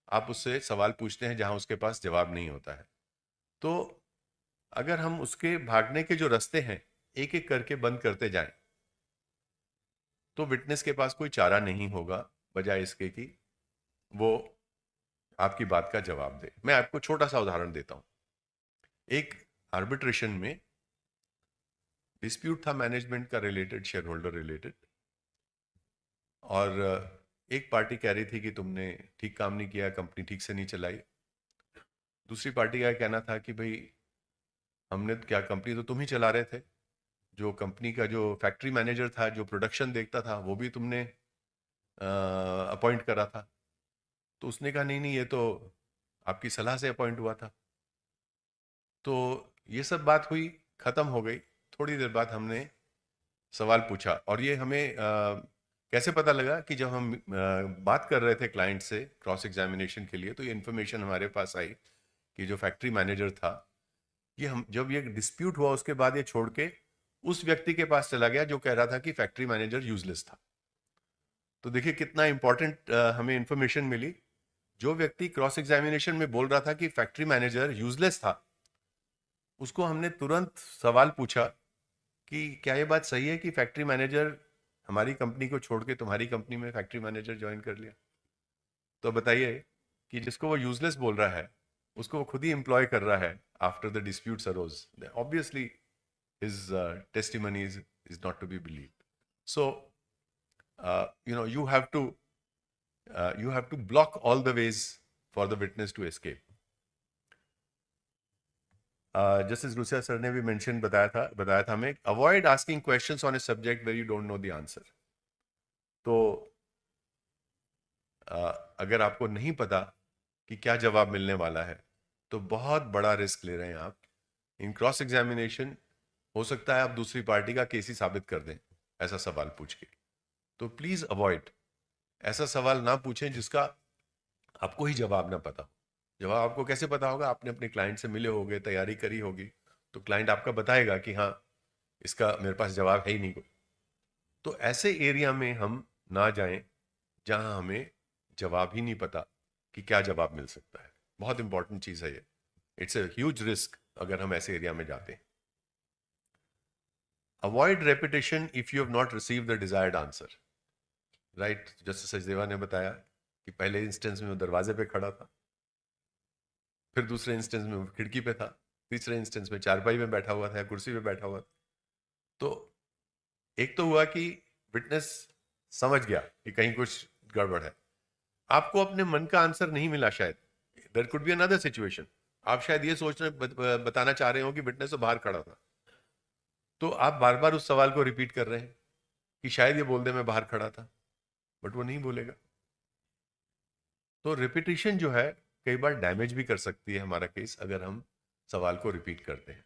आप उससे सवाल पूछते हैं जहां उसके पास जवाब नहीं होता है. तो अगर हम उसके भागने के जो रास्ते हैं एक एक करके बंद करते जाएं, तो विटनेस के पास कोई चारा नहीं होगा बजाय इसके कि वो आपकी बात का जवाब दे. मैं आपको छोटा सा उदाहरण देता हूं. एक आर्बिट्रेशन में डिस्प्यूट था मैनेजमेंट का रिलेटेड, शेयर होल्डर रिलेटेड, और एक पार्टी कह रही थी कि तुमने ठीक काम नहीं किया, कंपनी ठीक से नहीं चलाई. दूसरी पार्टी का कहना था कि भाई हमने क्या, कंपनी तो तुम ही चला रहे थे, जो कंपनी का जो फैक्ट्री मैनेजर था जो प्रोडक्शन देखता था वो भी तुमने अपॉइंट करा था. तो उसने कहा नहीं नहीं, ये तो आपकी सलाह से अपॉइंट हुआ था. तो ये सब बात हुई, खत्म हो गई. थोड़ी देर बाद हमने सवाल पूछा, और ये हमें कैसे पता लगा कि जब हम बात कर रहे थे क्लाइंट से क्रॉस एग्जामिनेशन के लिए, तो ये इन्फॉर्मेशन हमारे पास आई कि जो फैक्ट्री मैनेजर था, ये हम जब ये डिस्प्यूट हुआ उसके बाद ये छोड़ के उस व्यक्ति के पास चला गया जो कह रहा था कि फैक्ट्री मैनेजर यूजलेस था. तो देखिए कितना इंपॉर्टेंट हमें इंफॉर्मेशन मिली. जो व्यक्ति क्रॉस एग्जामिनेशन में बोल रहा था कि फैक्ट्री मैनेजर यूजलेस था, उसको हमने तुरंत सवाल पूछा कि क्या ये बात सही है कि फैक्ट्री मैनेजर हमारी कंपनी को छोड़ के तुम्हारी कंपनी में फैक्ट्री मैनेजर ज्वाइन कर लिया. तो बताइए कि जिसको वो यूजलेस बोल रहा है उसको वो खुद ही एम्प्लॉय कर रहा है after the disputes arose. Obviously his testimony is not to be believed. So you have to block all the ways for the witness to escape. Justice Rusia sir ने भी बताया था हमें, avoid asking questions on a subject where you don't know the answer. तो अगर आपको नहीं पता कि क्या जवाब मिलने वाला है तो बहुत बड़ा रिस्क ले रहे हैं आप. इन क्रॉस एग्जामिनेशन हो सकता है आप दूसरी पार्टी का केस ही साबित कर दें ऐसा सवाल पूछ के. तो प्लीज अवॉइड ऐसा सवाल ना पूछें जिसका आपको ही जवाब ना पता हो. जवाब आपको कैसे पता होगा? आपने अपने क्लाइंट से मिले होगे, तैयारी करी होगी, तो क्लाइंट आपका बताएगा कि हाँ इसका मेरे पास जवाब है ही नहीं कोई. तो ऐसे एरिया में हम ना जाएं जहां हमें जवाब ही नहीं पता कि क्या जवाब मिल सकता है. बहुत इंपॉर्टेंट चीज है ये. इट्स अ ह्यूज रिस्क अगर हम ऐसे एरिया में जाते हैं. Avoid repetition if you have not received the desired answer. Right? Justice Sachdeva ने बताया कि पहले इंस्टेंस में वो दरवाजे पे खड़ा था, फिर दूसरे इंस्टेंस में वो खिड़की पे था, तीसरे इंस्टेंस में चारपाई में बैठा हुआ था या कुर्सी पे बैठा हुआ था. तो एक तो हुआ कि विटनेस समझ गया कि कहीं कुछ गड़बड़ है. आपको अपने मन का आंसर नहीं मिला शायद. There could be another situation. आप शायद ये बताना चाह रहे हो कि विटनेस तो बाहर खड़ा था, तो आप बार बार उस सवाल को रिपीट कर रहे हैं कि शायद ये बोल दे मैं बाहर खड़ा था, बट वो नहीं बोलेगा. तो रिपीटिशन जो है कई बार डैमेज भी कर सकती है हमारा केस अगर हम सवाल को रिपीट करते हैं.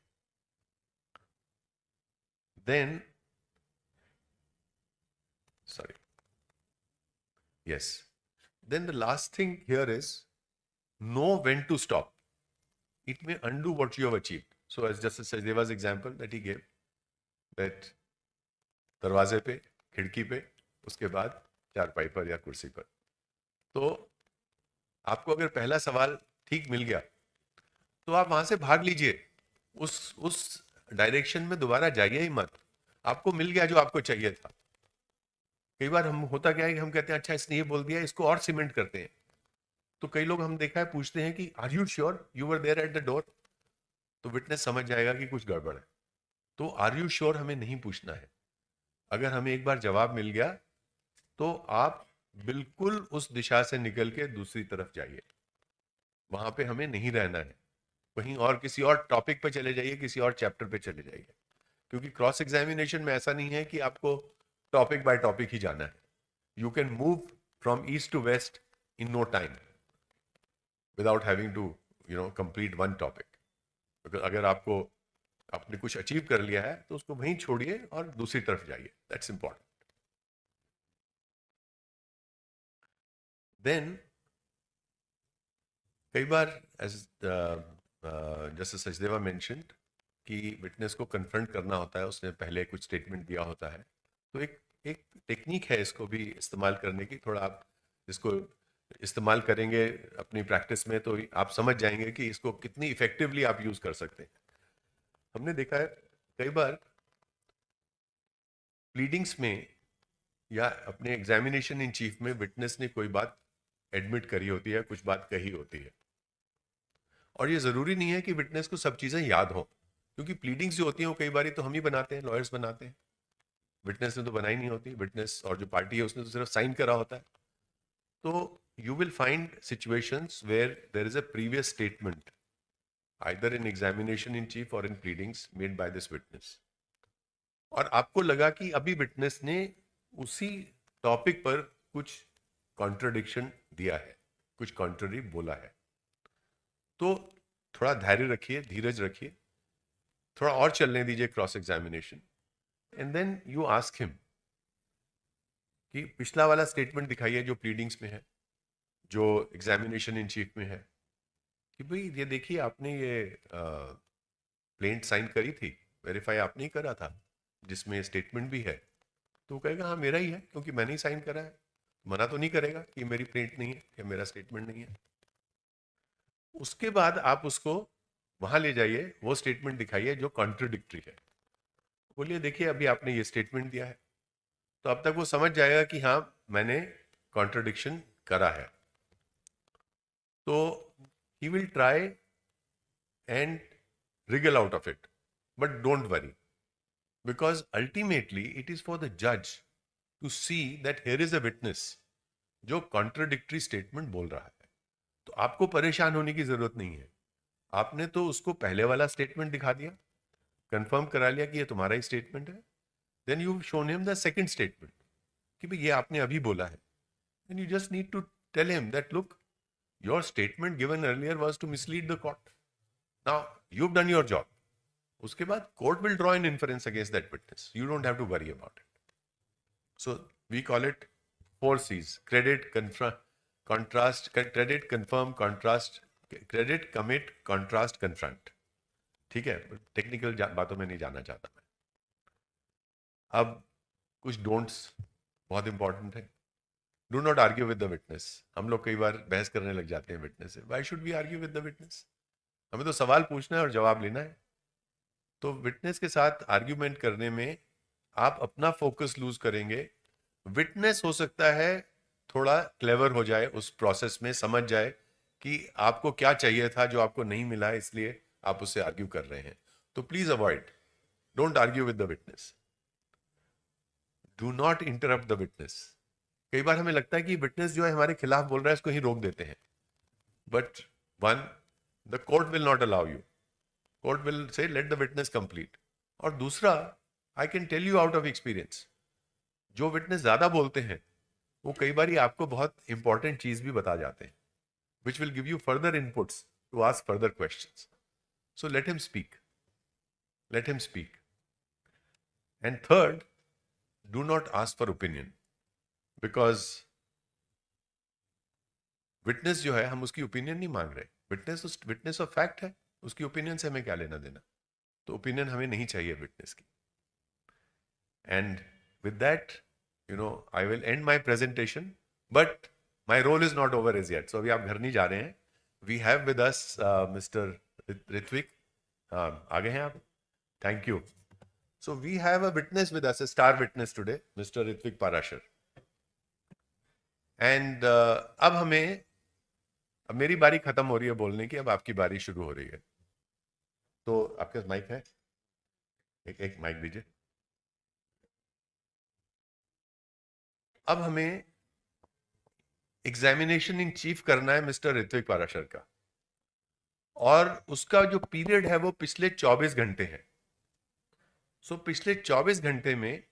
Then sorry, yes, then the last thing here is know when to stop. It may undo what you have achieved. So as Justice Sachdeva's example that he gave, that दरवाजे पे, खिड़की पे, उसके बाद चारपाई पर या कुर्सी पर. तो आपको अगर पहला सवाल ठीक मिल गया तो आप वहां से भाग लीजिए, उस डायरेक्शन में दोबारा जाइए ही मत. आपको मिल गया जो आपको चाहिए था. कई बार हम होता क्या है कि हम कहते हैं अच्छा इसने ये बोल दिया, इसको और सीमेंट करते हैं. तो कई लोग हम देखा है पूछते हैं कि are you sure you were there at the door. तो विटनेस समझ जाएगा कि कुछ गड़बड़ है. तो आर यू श्योर हमें नहीं पूछना है. अगर हमें एक बार जवाब मिल गया तो आप बिल्कुल उस दिशा से निकल के दूसरी तरफ जाइए. वहां पे हमें नहीं रहना है. कहीं और किसी और टॉपिक पे चले जाइए, किसी और चैप्टर पे चले जाइए. क्योंकि क्रॉस एग्जामिनेशन में ऐसा नहीं है कि आपको टॉपिक बाय टॉपिक ही जाना है. You can move from east to west in no time without having to complete one topic. अगर आपने कुछ अचीव कर लिया है तो उसको वहीं छोड़िए और दूसरी तरफ जाइए. That's important. देन कई बार एज जैसे सचदेवा मेंशन्ड कि विटनेस को कन्फ्रंट करना होता है, उसने पहले कुछ स्टेटमेंट दिया होता है. तो एक टेक्निक है इसको भी इस्तेमाल करने की. थोड़ा आप इसको इस्तेमाल करेंगे अपनी प्रैक्टिस में तो आप समझ जाएंगे कि इसको कितनी इफेक्टिवली आप यूज कर सकते हैं. हमने देखा है कई बार प्लीडिंग्स में या अपने एग्जामिनेशन इन चीफ में विटनेस ने कोई बात एडमिट करी होती है, कुछ बात कही होती है. और ये जरूरी नहीं है कि विटनेस को सब चीजें याद हो, क्योंकि प्लीडिंग्स जो होती हैं वो कई बार तो हम ही बनाते हैं, लॉयर्स बनाते हैं. विटनेस ने तो बनाई नहीं होती. विटनेस और जो पार्टी है उसने तो सिर्फ साइन करा होता है. तो you will find situations where there is a previous statement either in examination in chief or in pleadings made by this witness, और आपको लगा कि अभी विटनेस ने उसी टॉपिक पर कुछ कॉन्ट्रडिक्शन दिया है, कुछ कॉन्ट्ररी बोला है. तो थोड़ा धैर्य रखिए, धीरज रखिए, थोड़ा और चलने दीजिए cross examination. And then you ask him कि पिछला वाला स्टेटमेंट दिखाइए जो प्लीडिंग्स में है, जो एग्जामिनेशन इन चीफ में है, कि भाई ये देखिए आपने ये प्लेंट साइन करी थी, वेरीफाई आपने ही करा था, जिसमें स्टेटमेंट भी है. तो वो कहेगा हाँ मेरा ही है क्योंकि मैंने ही साइन करा है. मना तो नहीं करेगा कि मेरी प्लेंट नहीं है या मेरा स्टेटमेंट नहीं है. उसके बाद आप उसको वहां ले जाइए, वो स्टेटमेंट दिखाइए जो कॉन्ट्रडिक्टरी है. बोलिए देखिए अभी आपने ये स्टेटमेंट दिया है. तो अब तक वो समझ जाएगा कि हाँ मैंने कॉन्ट्रडिक्शन करा है. तो he will try and wriggle out of it, but don't worry, because ultimately it is for the judge to see that here is a witness जो contradictory statement बोल रहा है. तो आपको परेशान होने की जरूरत नहीं है. आपने तो उसको पहले वाला स्टेटमेंट दिखा दिया, कंफर्म करा लिया कि ये तुम्हारा ही स्टेटमेंट है. Then you shown him the second statement कि भाई ये आपने अभी बोला है. And you just need to tell him that look, your statement given earlier was to mislead the court. Now, you've done your job. उसके बाद court will draw an inference against that witness. You don't have to worry about it. So, we call it 4 C's. Credit, contrast, credit, confirm, contrast, credit, commit, contrast, confront. ठीक है, technical बातों में नहीं जाना चाहता मैं. अब कुछ डोंट्स बहुत इंपॉर्टेंट है. Do not argue with the witness. हम लोग कई बार बहस करने लग जाते हैं विटनेस से. Why should we argue with the witness? हमें तो सवाल पूछना है और जवाब लेना है. तो विटनेस के साथ आर्ग्यूमेंट करने में आप अपना फोकस लूज करेंगे. विटनेस हो सकता है थोड़ा क्लेवर हो जाए उस प्रोसेस में, समझ जाए कि आपको क्या चाहिए था जो आपको नहीं मिला है, इसलिए आप उससे आर्ग्यू कर रहे हैं. तो please avoid, don't argue with the witness. Do not interrupt the witness. कई बार हमें लगता है कि विटनेस जो है हमारे खिलाफ बोल रहा है, इसको ही रोक देते हैं. But one, the court will not allow you. Court will say let the witness complete. और दूसरा, I can tell you out of experience, जो विटनेस ज्यादा बोलते हैं वो कई बार आपको बहुत इंपॉर्टेंट चीज भी बता जाते हैं. which will give you further inputs to ask further questions. So let him speak. Let him speak. And third, do not ask for opinion, because witness जो है हम उसकी ओपिनियन नहीं मांग रहे. विटनेस ऑफ फैक्ट है, उसकी ओपिनियन से हमें क्या लेना देना. तो ओपिनियन हमें नहीं चाहिए विटनेस की. And with that I will end my presentation, but my role is not over as yet. So अभी आप घर नहीं जा रहे हैं. We have with us mister Ritwik. आगे हैं आप. Thank you. So we have a witness with us, a star witness today, mister Ritwik Parashar. And अब मेरी बारी खत्म हो रही है बोलने की, अब आपकी बारी शुरू हो रही है. तो आपके पास माइक है? एक माइक दीजिए. अब हमें एग्जामिनेशन इन चीफ करना है मिस्टर ऋत्विक पाराशर का, और उसका जो पीरियड है वो पिछले 24 घंटे है. सो पिछले 24 घंटे में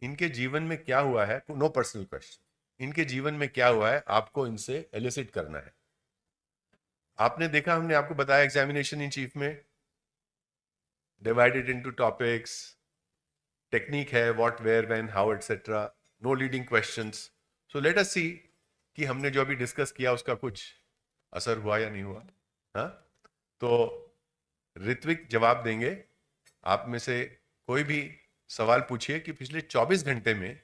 इनके जीवन में क्या हुआ है, नो पर्सनल क्वेश्चन, इनके जीवन में क्या हुआ है आपको इनसे एलिसिट करना है. आपने देखा, हमने आपको बताया एग्जामिनेशन इन चीफ में डिवाइडेड इनटू टॉपिक्स, टेक्निक है, what, where, when, how, etcetera, no leading questions. So let us see कि हमने जो अभी डिस्कस किया उसका कुछ असर हुआ या नहीं हुआ. हाँ, तो ऋत्विक जवाब देंगे. आप में से कोई भी सवाल पूछिए कि पिछले 24 घंटे में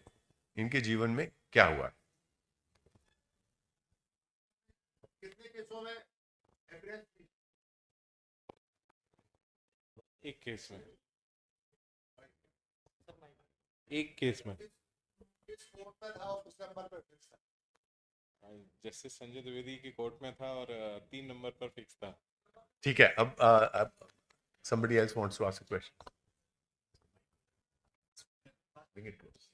इनके जीवन में क्या हुआ. कितने केसों में? एक केस में. एक केस में जस्टिस संजय द्विवेदी की कोर्ट में था और 3 नंबर पर फिक्स था. ठीक है. अब somebody else wants to ask a question. Bring it close.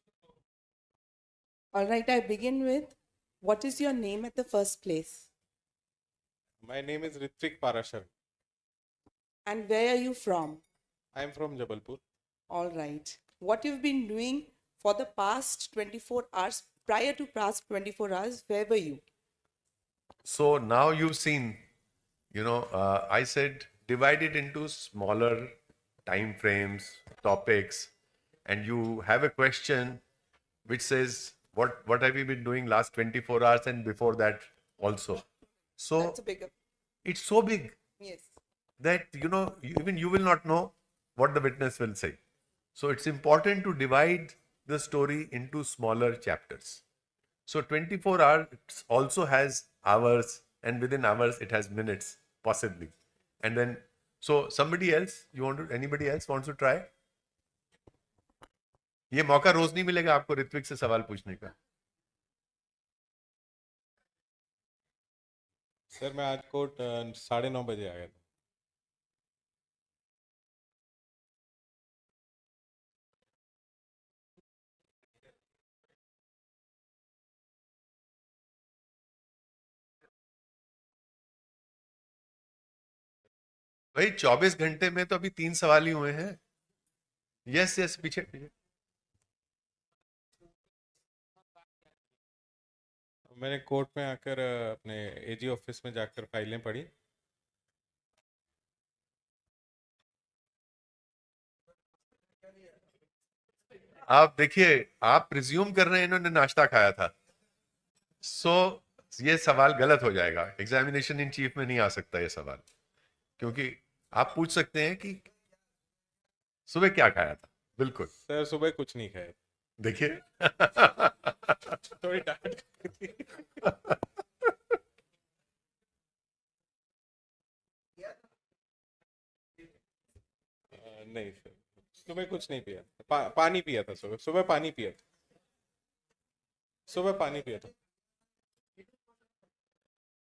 All right, I begin with, what is your name at the first place? My name is Ritwik Parashar. And where are you from? I am from Jabalpur. All right. What you've been doing for the past 24 hours, prior to past 24 hours, where were you? So now you've seen, I said divide it into smaller time frames, topics, and you have a question which says, what have you been doing last 24 hours and before that also. So That's a bigger. It's so big Yes. that, even you will not know what the witness will say. So it's important to divide the story into smaller chapters. So 24 hours also has hours, and within hours it has minutes, possibly. And then, so anybody else wants to try? ये मौका रोज नहीं मिलेगा आपको ऋत्विक से सवाल पूछने का. Sir मैं आज कोर्ट 9:30 बजे आया था. भाई 24 घंटे में तो अभी 3 सवाल ही हुए हैं. यस, पीछे. मैंने कोर्ट में आकर अपने एजी ऑफिस में जाकर फाइलें पढ़ी. आप देखिए, आप प्रिज्यूम कर रहे हैं इन्होंने नाश्ता खाया था. सो ये सवाल गलत हो जाएगा. एग्जामिनेशन इन चीफ में नहीं आ सकता ये सवाल, क्योंकि आप पूछ सकते हैं कि सुबह क्या खाया था. बिल्कुल सर सुबह कुछ नहीं खाया. देखिए. थोड़ी डांट. नहीं सर, सुबह कुछ नहीं पिया. पानी पिया था. सुबह पानी पिया था. सुबह पानी पिया था.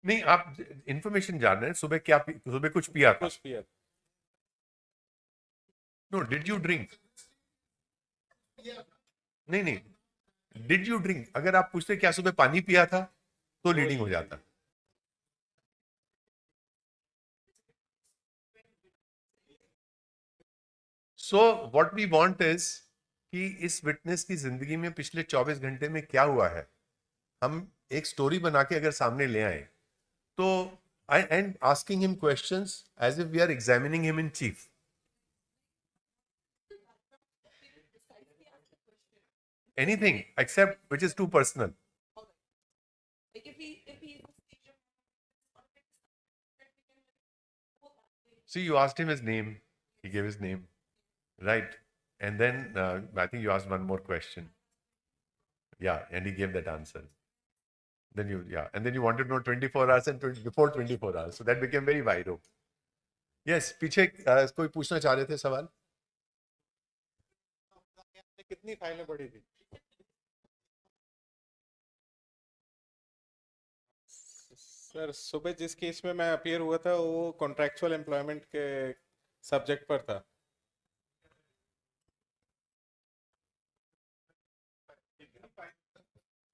नहीं, आप इंफॉर्मेशन जान रहे हैं. सुबह कुछ पिया था. कुछ पिया था. No, did you drink? नहीं, डिड यू ड्रिंक. अगर आप पूछते क्या सुबह पानी पिया था तो लीडिंग हो जाता. So what we want is कि इस विटनेस की जिंदगी में पिछले 24 घंटे में क्या हुआ है हम एक स्टोरी बना के अगर सामने ले आए So, and asking him questions as if we are examining him in chief. Anything except which is too personal. Like if he See, you asked him his name. He gave his name, right? And then I think you asked one more question. Yeah, and he gave that answer. Then and then you wanted to know 24 hours and before 24 hours. So that became very viral. Yes, पीछे कोई पूछना चाह रहे थे सवाल? कितनी फाइलें पड़ी थी? सर सुबह जिस केस में मैं अपीयर हुआ था वो कॉन्ट्रैक्चुअल एम्प्लॉयमेंट के सब्जेक्ट पर था.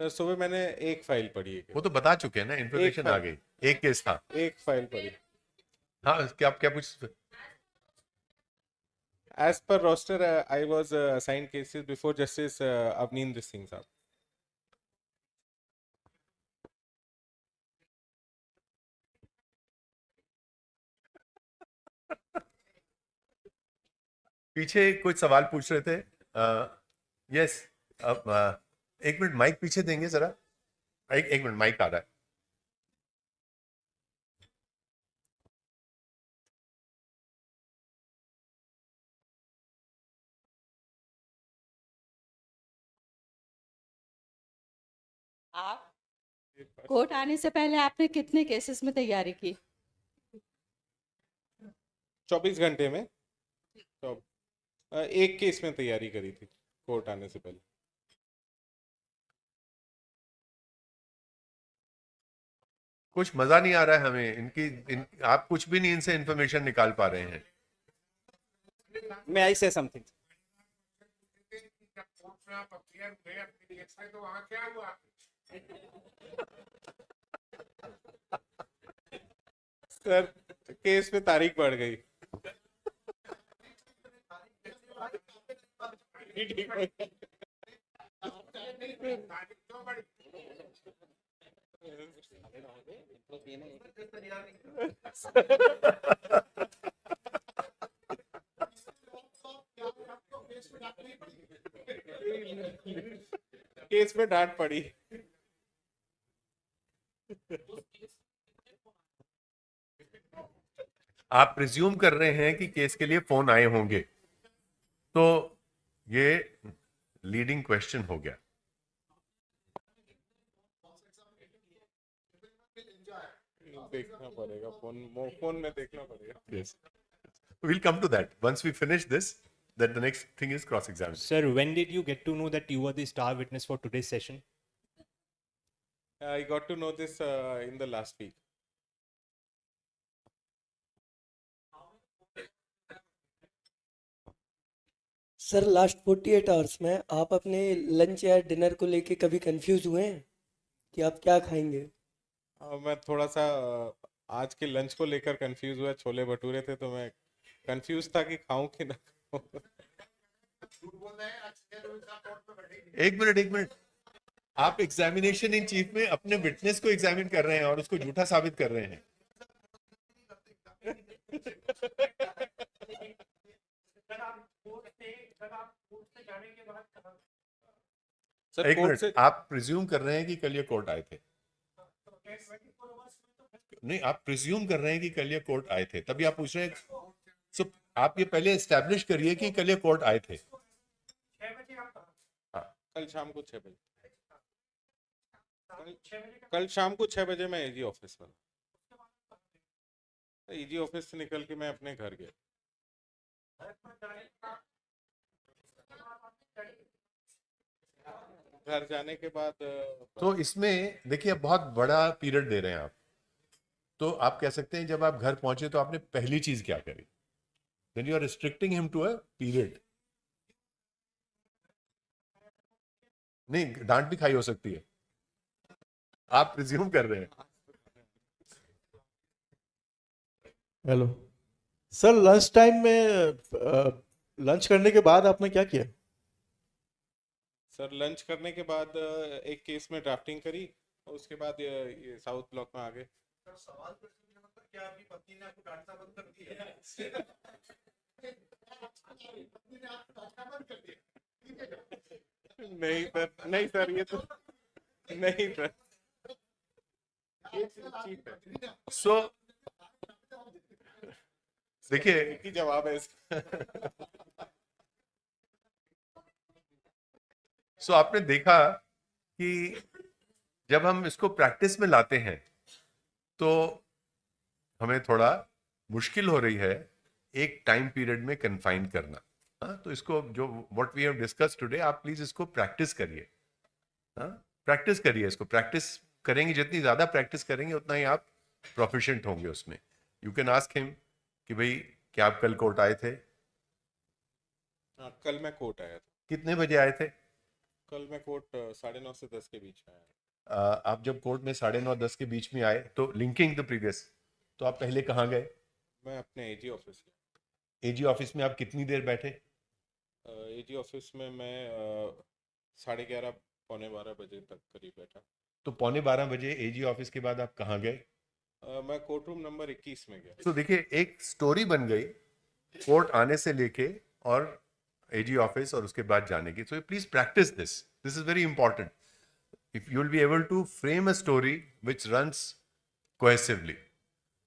सर सुबह मैंने एक फाइल पढ़ी है. वो तो बता चुके हैं ना, इन्फॉर्मेशन आ गई. एक केस था. एक फाइल पढ़ी. हाँ, क्या पूछ? As per roster, I was assigned cases before Justice Avneendra Singh साहब. पीछे कुछ सवाल पूछ रहे थे. यस, अब एक मिनट माइक पीछे देंगे जरा. एक मिनट माइक आ रहा है. आप कोर्ट आने से पहले आपने कितने केसेस में तैयारी की? 24 घंटे में तो एक केस में तैयारी करी थी कोर्ट आने से पहले. कुछ मजा नहीं आ रहा है हमें. आप कुछ भी नहीं इनसे इंफॉर्मेशन निकाल पा रहे हैं. May I say something? Sir case में तारीख बढ़ गई. केस में डांट पड़ी. आप प्रिज्यूम कर रहे हैं कि केस के लिए फोन आए होंगे, तो ये लीडिंग क्वेश्चन हो गया. देखना पड़ेगा फोन में देखना पड़ेगा. Yes. We'll come to that. Once we finish this, then the next thing is cross-examination. Sir, when did you get to know that you were the star witness for today's session? I got to know this in the last week. Sir last 48 hours में आप अपने lunch या dinner को लेके कभी confuse हुए हैं कि आप क्या खाएंगे? मैं थोड़ा सा आज के लंच को लेकर कंफ्यूज हुआ. छोले भटूरे थे तो मैं कंफ्यूज था कि खाऊं कि ना खाऊं. एक मिनट. आप एग्जामिनेशन इन चीफ में अपने विटनेस को एग्जामिन कर रहे हैं और उसको झूठा साबित कर रहे हैं. सर एक कोर्ट मिनट. से आप प्रिज्यूम कर रहे हैं कि कल ये कोर्ट आए थे? नहीं, आप प्रिज्यूम कर रहे हैं कि कल ये कोर्ट आए थे, तभी आप पूछ रहे हैं. सो आप ये पहले एस्टैब्लिश करिए कि कल ये कोर्ट आए थे. कल शाम को 6 बजे. कल शाम को 6 बजे मैं एजी ऑफिस में. एजी ऑफिस से निकल के मैं अपने घर गया. घर जाने के बाद तो इसमें देखिए, बहुत बड़ा पीरियड दे रहे हैं आप. तो आप कह सकते हैं जब आप घर पहुंचे तो आपने पहली चीज क्या करी? Then you are restricting him to a period. नहीं, डांट भी खाई हो सकती है. आप प्रिज्यूम कर रहे हैं. हेलो सर, लंच टाइम में लंच करने के बाद आपने क्या किया? सर लंच करने के बाद एक केस में ड्राफ्टिंग करी और उसके बाद ये साउथ ब्लॉक में आ गए. नहीं सर ये तो नहीं सर चीप है सो देखिए, एक ही जवाब है इसका सो आपने देखा कि जब हम इसको प्रैक्टिस में लाते हैं तो हमें थोड़ा मुश्किल हो रही है एक टाइम पीरियड में कन्फाइन करना। हाँ, तो इसको जो what we have discuss today, आप प्लीज इसको प्रैक्टिस करिए। हाँ, प्रैक्टिस करिए इसको। प्रैक्टिस करेंगे, जितनी ज्यादा प्रैक्टिस करेंगे उतना ही आप प्रोफिशिएंट होंगे उसमें। यू कैन आस्क हिम कि भाई क्या आप कल कोर्ट आए थे? हाँ, कल मैं कोर्ट आया था। कितने बजे आए थे? कल मैं कोर्ट 9:30 से 10 के बीच में आया। आप जब कोर्ट में 9:30-10 के बीच में आए तो लिंकिंग द प्रीवियस, तो आप पहले कहाँ गए? मैं अपने एजी ऑफिस एजी ऑफिस में आप कितनी देर बैठे? एजी ऑफिस में मैं 11:30 पौने 12 बजे तक करीब बैठा। तो 11:15 बजे एजी ऑफिस के बाद आप कहाँ गए? मैं कोर्ट रूम नंबर 21 में गया। तो देखिए, एक स्टोरी बन गई कोर्ट आने से लेके और एजी ऑफिस और उसके बाद जाने की। So please practise this is very important. If you will be able to frame a story which runs cohesively.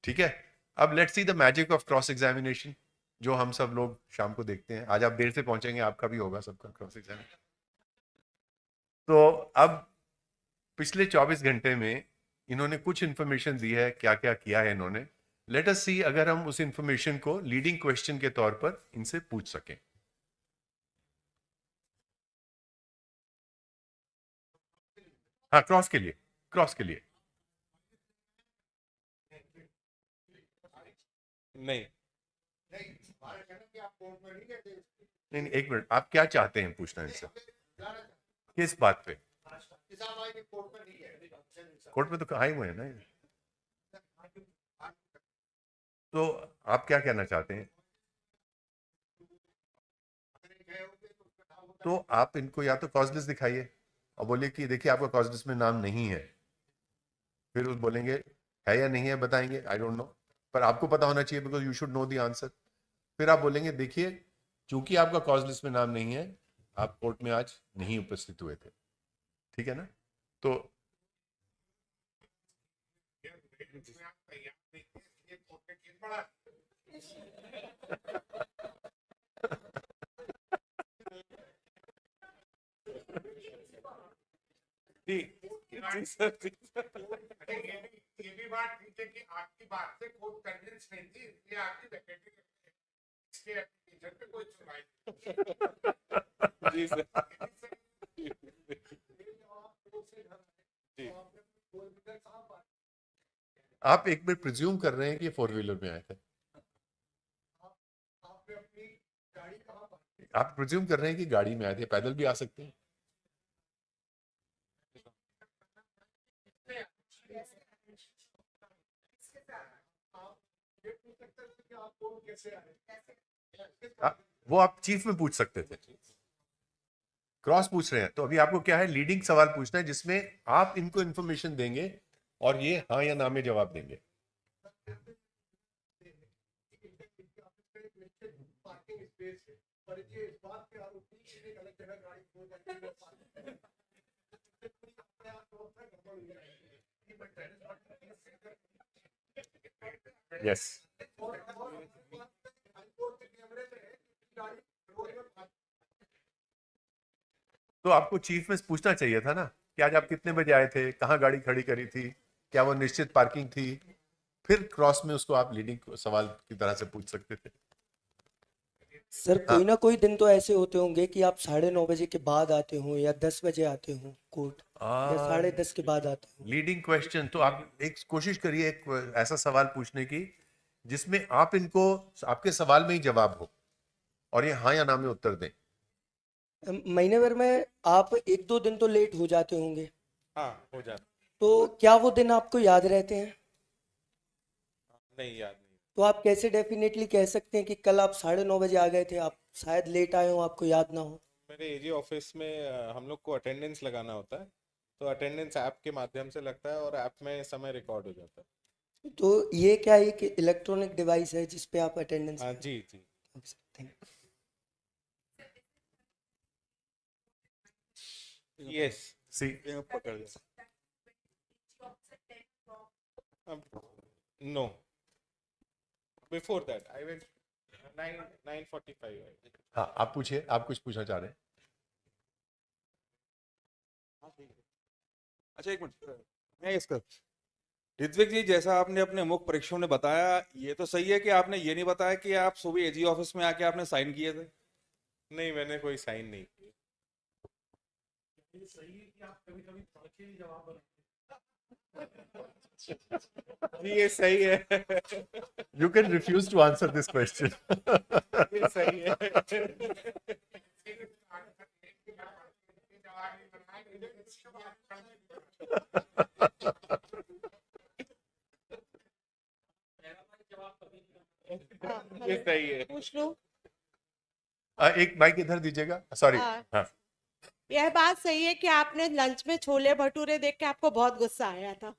ठीक है, अब let's see the magic of cross examination, जो हम सब लोग शाम को देखते हैं। आज आप देर से पहुंचेंगे, आपका भी होगा सबका क्रॉस एग्जामिनेशन। तो अब पिछले 24 घंटे में इन्होंने कुछ इंफॉर्मेशन दी है, क्या क्या किया है इन्होंने। लेट अस सी अगर हम उस इंफॉर्मेशन को लीडिंग क्वेश्चन के तौर पर इनसे पूछ सकें। हाँ, क्रॉस के लिए, क्रॉस के लिए। नहीं, नहीं, एक मिनट, आप क्या चाहते हैं पूछना इनसे? किस बात पे? कोर्ट में तो कहा ही हुए हैं ना ये। तो आप क्या कहना चाहते हैं? तो आप इनको या तो कॉज लिस्ट दिखाइए और बोलिए कि देखिए आपका कॉज लिस्ट में नाम नहीं है। फिर उस बोलेंगे है या नहीं है, बताएंगे आई डोंट नो, पर आपको पता होना चाहिए because you should know the answer. फिर आप बोलेंगे देखिए चूंकि आपका कॉज लिस्ट में नाम नहीं है, आप कोर्ट में आज नहीं उपस्थित हुए थे। ठीक है ना? तो जी जी सर, जी सर। ये भी बात ठीक है कि आपकी बात से कोई कन्विंस नहीं थी, इसलिए आपकी वैकेंसी इसके एप्लीकेशन पे कोई सुनवाई जी सर। जी, आप एक मिनट प्रिज्यूम कर रहे हैं कि ये 4 व्हीलर में आए थे। आप प्रिज्यूम कर रहे हैं कि गाड़ी में आए थे, पैदल भी आ सकते हैं। वो आप चीफ में पूछ सकते थे। क्रॉस पूछ रहे हैं तो अभी आपको क्या है, लीडिंग सवाल पूछना है जिसमें आप इनको इंफॉर्मेशन देंगे और ये हाँ या ना में जवाब देंगे। यस, तो आपको चीफ में पूछना चाहिए था ना कि आज आप कितने बजे आए थे, कहाँ गाड़ी खड़ी करी थी, क्या वो निश्चित पार्किंग थी। फिर क्रॉस में उसको आप लीडिंग सवाल की तरह से पूछ सकते थे। सर कोई ना कोई दिन तो ऐसे होते होंगे कि आप 9:30 बजे के बाद आते हो या 10 बजे आते हो कोर्ट, या 10:30 के बाद आते हो। लीडिंग क्वेश्चन, तो आप एक कोशिश करिए एक ऐसा सवाल पूछने की जिसमें आप इनको आपके सवाल में ही जवाब हो और ये हाँ या ना में उत्तर दें। महीने भर में आप 1-2 दिन तो लेट हो जाते होंगे, हाँ हो जाता। तो क्या वो दिन आपको याद रहते हैं? नहीं, याद नहीं। तो आप कैसे डेफिनेटली कह सकते हैं कि कल आप 9:30 बजे आ गए थे, आप शायद लेट आए हो, आपको याद ना हो? मेरे एजी ऑफिस में हम लोग को अटेंडेंस लगाना होता है, तो अटेंडेंस ऐप के माध्यम से लगता है और ऐप में समय रिकॉर्ड हो जाता है। तो ये क्या एक इलेक्ट्रॉनिक डिवाइस है जिस पे आप अटेंडेंस? हाँ जी जी। Thank you. Yes. See, no, before that I went 9:45. हाँ आप पूछिए, आप कुछ पूछना चाह रहे हैं? अच्छा एक मिनट, मैं इसका ऋत्विक जी, जैसा आपने अपने मुख परीक्षण में बताया, ये तो सही है कि आपने ये नहीं बताया कि आप सुबह एजी ऑफिस में आके आपने साइन किए थे? नहीं, मैंने कोई साइन नहीं किया। ये सही है। You can refuse to answer this question. ये सही है। ये सही है। पूछ लूं? एक माइक इधर दीजिएगा, सॉरी। हाँ यह बात सही है कि आपने लंच में छोले भटूरे देख के आपको बहुत गुस्सा आया था,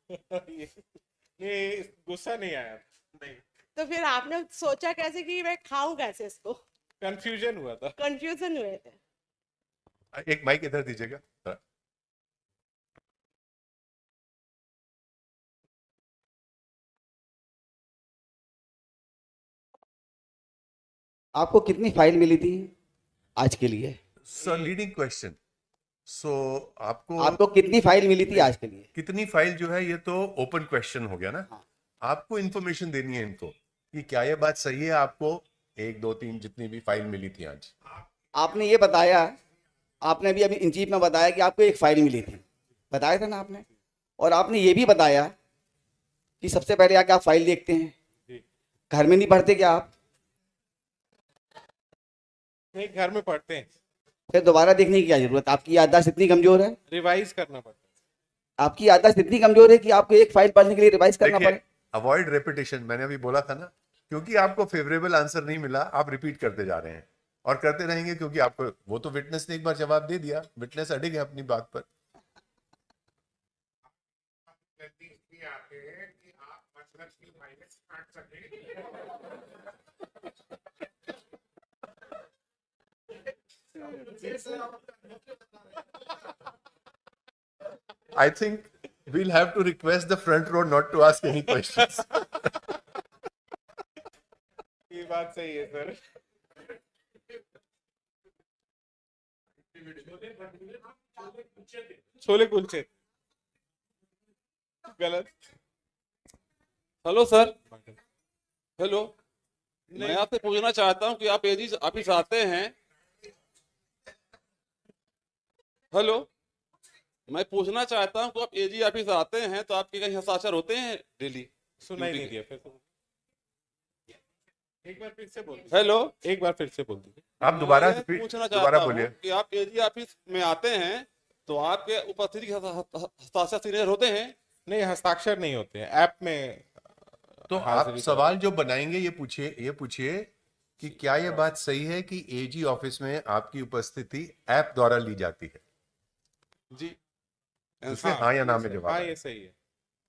ये गुस्सा नहीं आया। नहीं, तो फिर आपने सोचा कैसे कि मैं खाऊं कैसे इसको? कंफ्यूजन हुआ था। कंफ्यूजन हुए थे। एक माइक इधर दीजिएगा। आपको कितनी फाइल मिली थी आज के लिए? Sir leading question. सो आपको कितनी फाइल मिली थी आज के लिए? कितनी फाइल जो है, ये तो ओपन क्वेश्चन हो गया ना। हाँ। आपको इन्फॉर्मेशन देनी है इनको कि क्या ये बात सही है, आपको 1 2 3 जितनी भी फाइल मिली थी आज। आपने ये बताया, आपने अभी इन चीफ में बताया कि आपको एक फाइल मिली थी, बताया था ना आपने? और आपने ये भी बताया कि सबसे पहले आके आप फाइल देखते हैं, घर में नहीं पढ़ते क्या आप? नहीं, घर में पढ़ते हैं। फिर दोबारा देखने की क्या जरूरत? आपकी याददाश्त इतनी कमजोर है? रिवाइज करना पड़ता है। आपकी याददाश्त इतनी कमजोर है कि आपको एक फाइल पढ़ने के लिए रिवाइज करना पड़े? अवॉइड रेपिटेशन, मैंने अभी बोला था ना, क्योंकि आपको फेवरेबल आंसर नहीं मिला, आप रिपीट करते जा रहे हैं और करते रहेंगे, क्योंकि आपको वो तो विटनेस ने एक बार जवाब दे दिया, विटनेस अड़े गए अपनी बात पर। नजदीक भी आते हैं कि आप मतलब की माइनस काट सके। I think we'll have to request the front row not to ask any questions. ये बात सही है सर। छोले कुलचे गलत। हेलो सर, हेलो, मैं आपसे पूछना चाहता हूं कि आप एजी ऑफिस आते हैं। हेलो, मैं पूछना चाहता हूं कि आप एजी ऑफिस आते हैं तो आपके कहीं हस्ताक्षर होते हैं डेली? सुनाई नहीं दिया, फिर एक बार फिर से बोल। हेलो, एक बार फिर से बोल दीजिए। आप दोबारा पूछना दोबारा चाहता हूं बोलिए। कि आप एजी ऑफिस में आते हैं तो आपके उपस्थिति के हस्ताक्षर सिग्नेचर होते हैं? नहीं, हस्ताक्षर नहीं होते हैं, ऐप में। तो आप सवाल जो बनाएंगे ये पूछिए कि क्या ये बात सही है कि एजी ऑफिस में आपकी उपस्थिति ऐप द्वारा ली जाती है? जी। उसमें हाँ या ना में जवाब हाँ, है। ये सही है।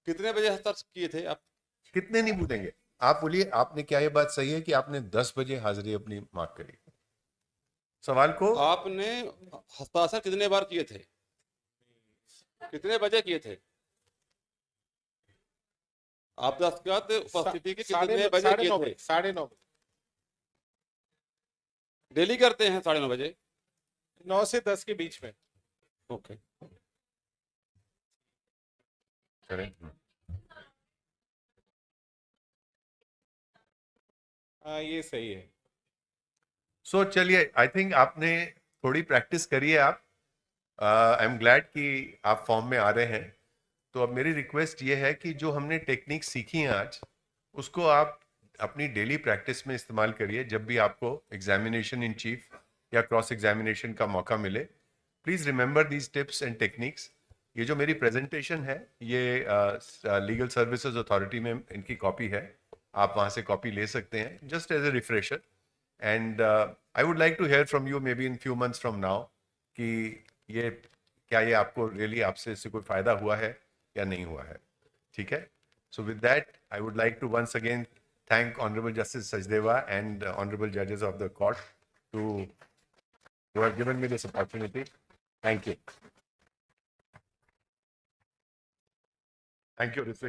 कितने बजे हस्ताक्षर किए थे आप? कितने नहीं पूछेंगे, आप बोलिए आपने, क्या ये बात सही है कि आपने 10 बजे हाजिरी अपनी मार्क करी? सवाल को आपने हस्ताक्षर कितने बार किए थे? कितने बजे किए थे? आप दस्तखत उपस्थिति के कितने बजे किए थे? 9:30। डेली करते हैं 9:30 बजे? 9 से 10 के बीच में। ओके। हाँ, ये सही है। सो चलिए, आई थिंक आपने थोड़ी प्रैक्टिस करी है। आप आई एम ग्लैड कि आप फॉर्म में आ रहे हैं। तो अब मेरी रिक्वेस्ट ये है कि जो हमने टेक्निक सीखी है आज, उसको आप अपनी डेली प्रैक्टिस में इस्तेमाल करिए। जब भी आपको एग्जामिनेशन इन चीफ या क्रॉस एग्जामिनेशन का मौका मिले, please remember these tips and techniques. ये जो मेरी प्रेजेंटेशन है, ये लीगल सर्विसेज अथॉरिटी में इनकी कॉपी है, आप वहाँ से कॉपी ले सकते हैं, just as a refresher. And I would like to hear from you maybe in few months from now कि क्या ये आपको रियली आपसे इससे कोई फ़ायदा हुआ है या नहीं हुआ है। ठीक है? So with that, I would like to once again thank Honorable Justice Sachdeva and Honorable Judges of the Court who have given me this opportunity. Thank you. Thank you, Ritwik.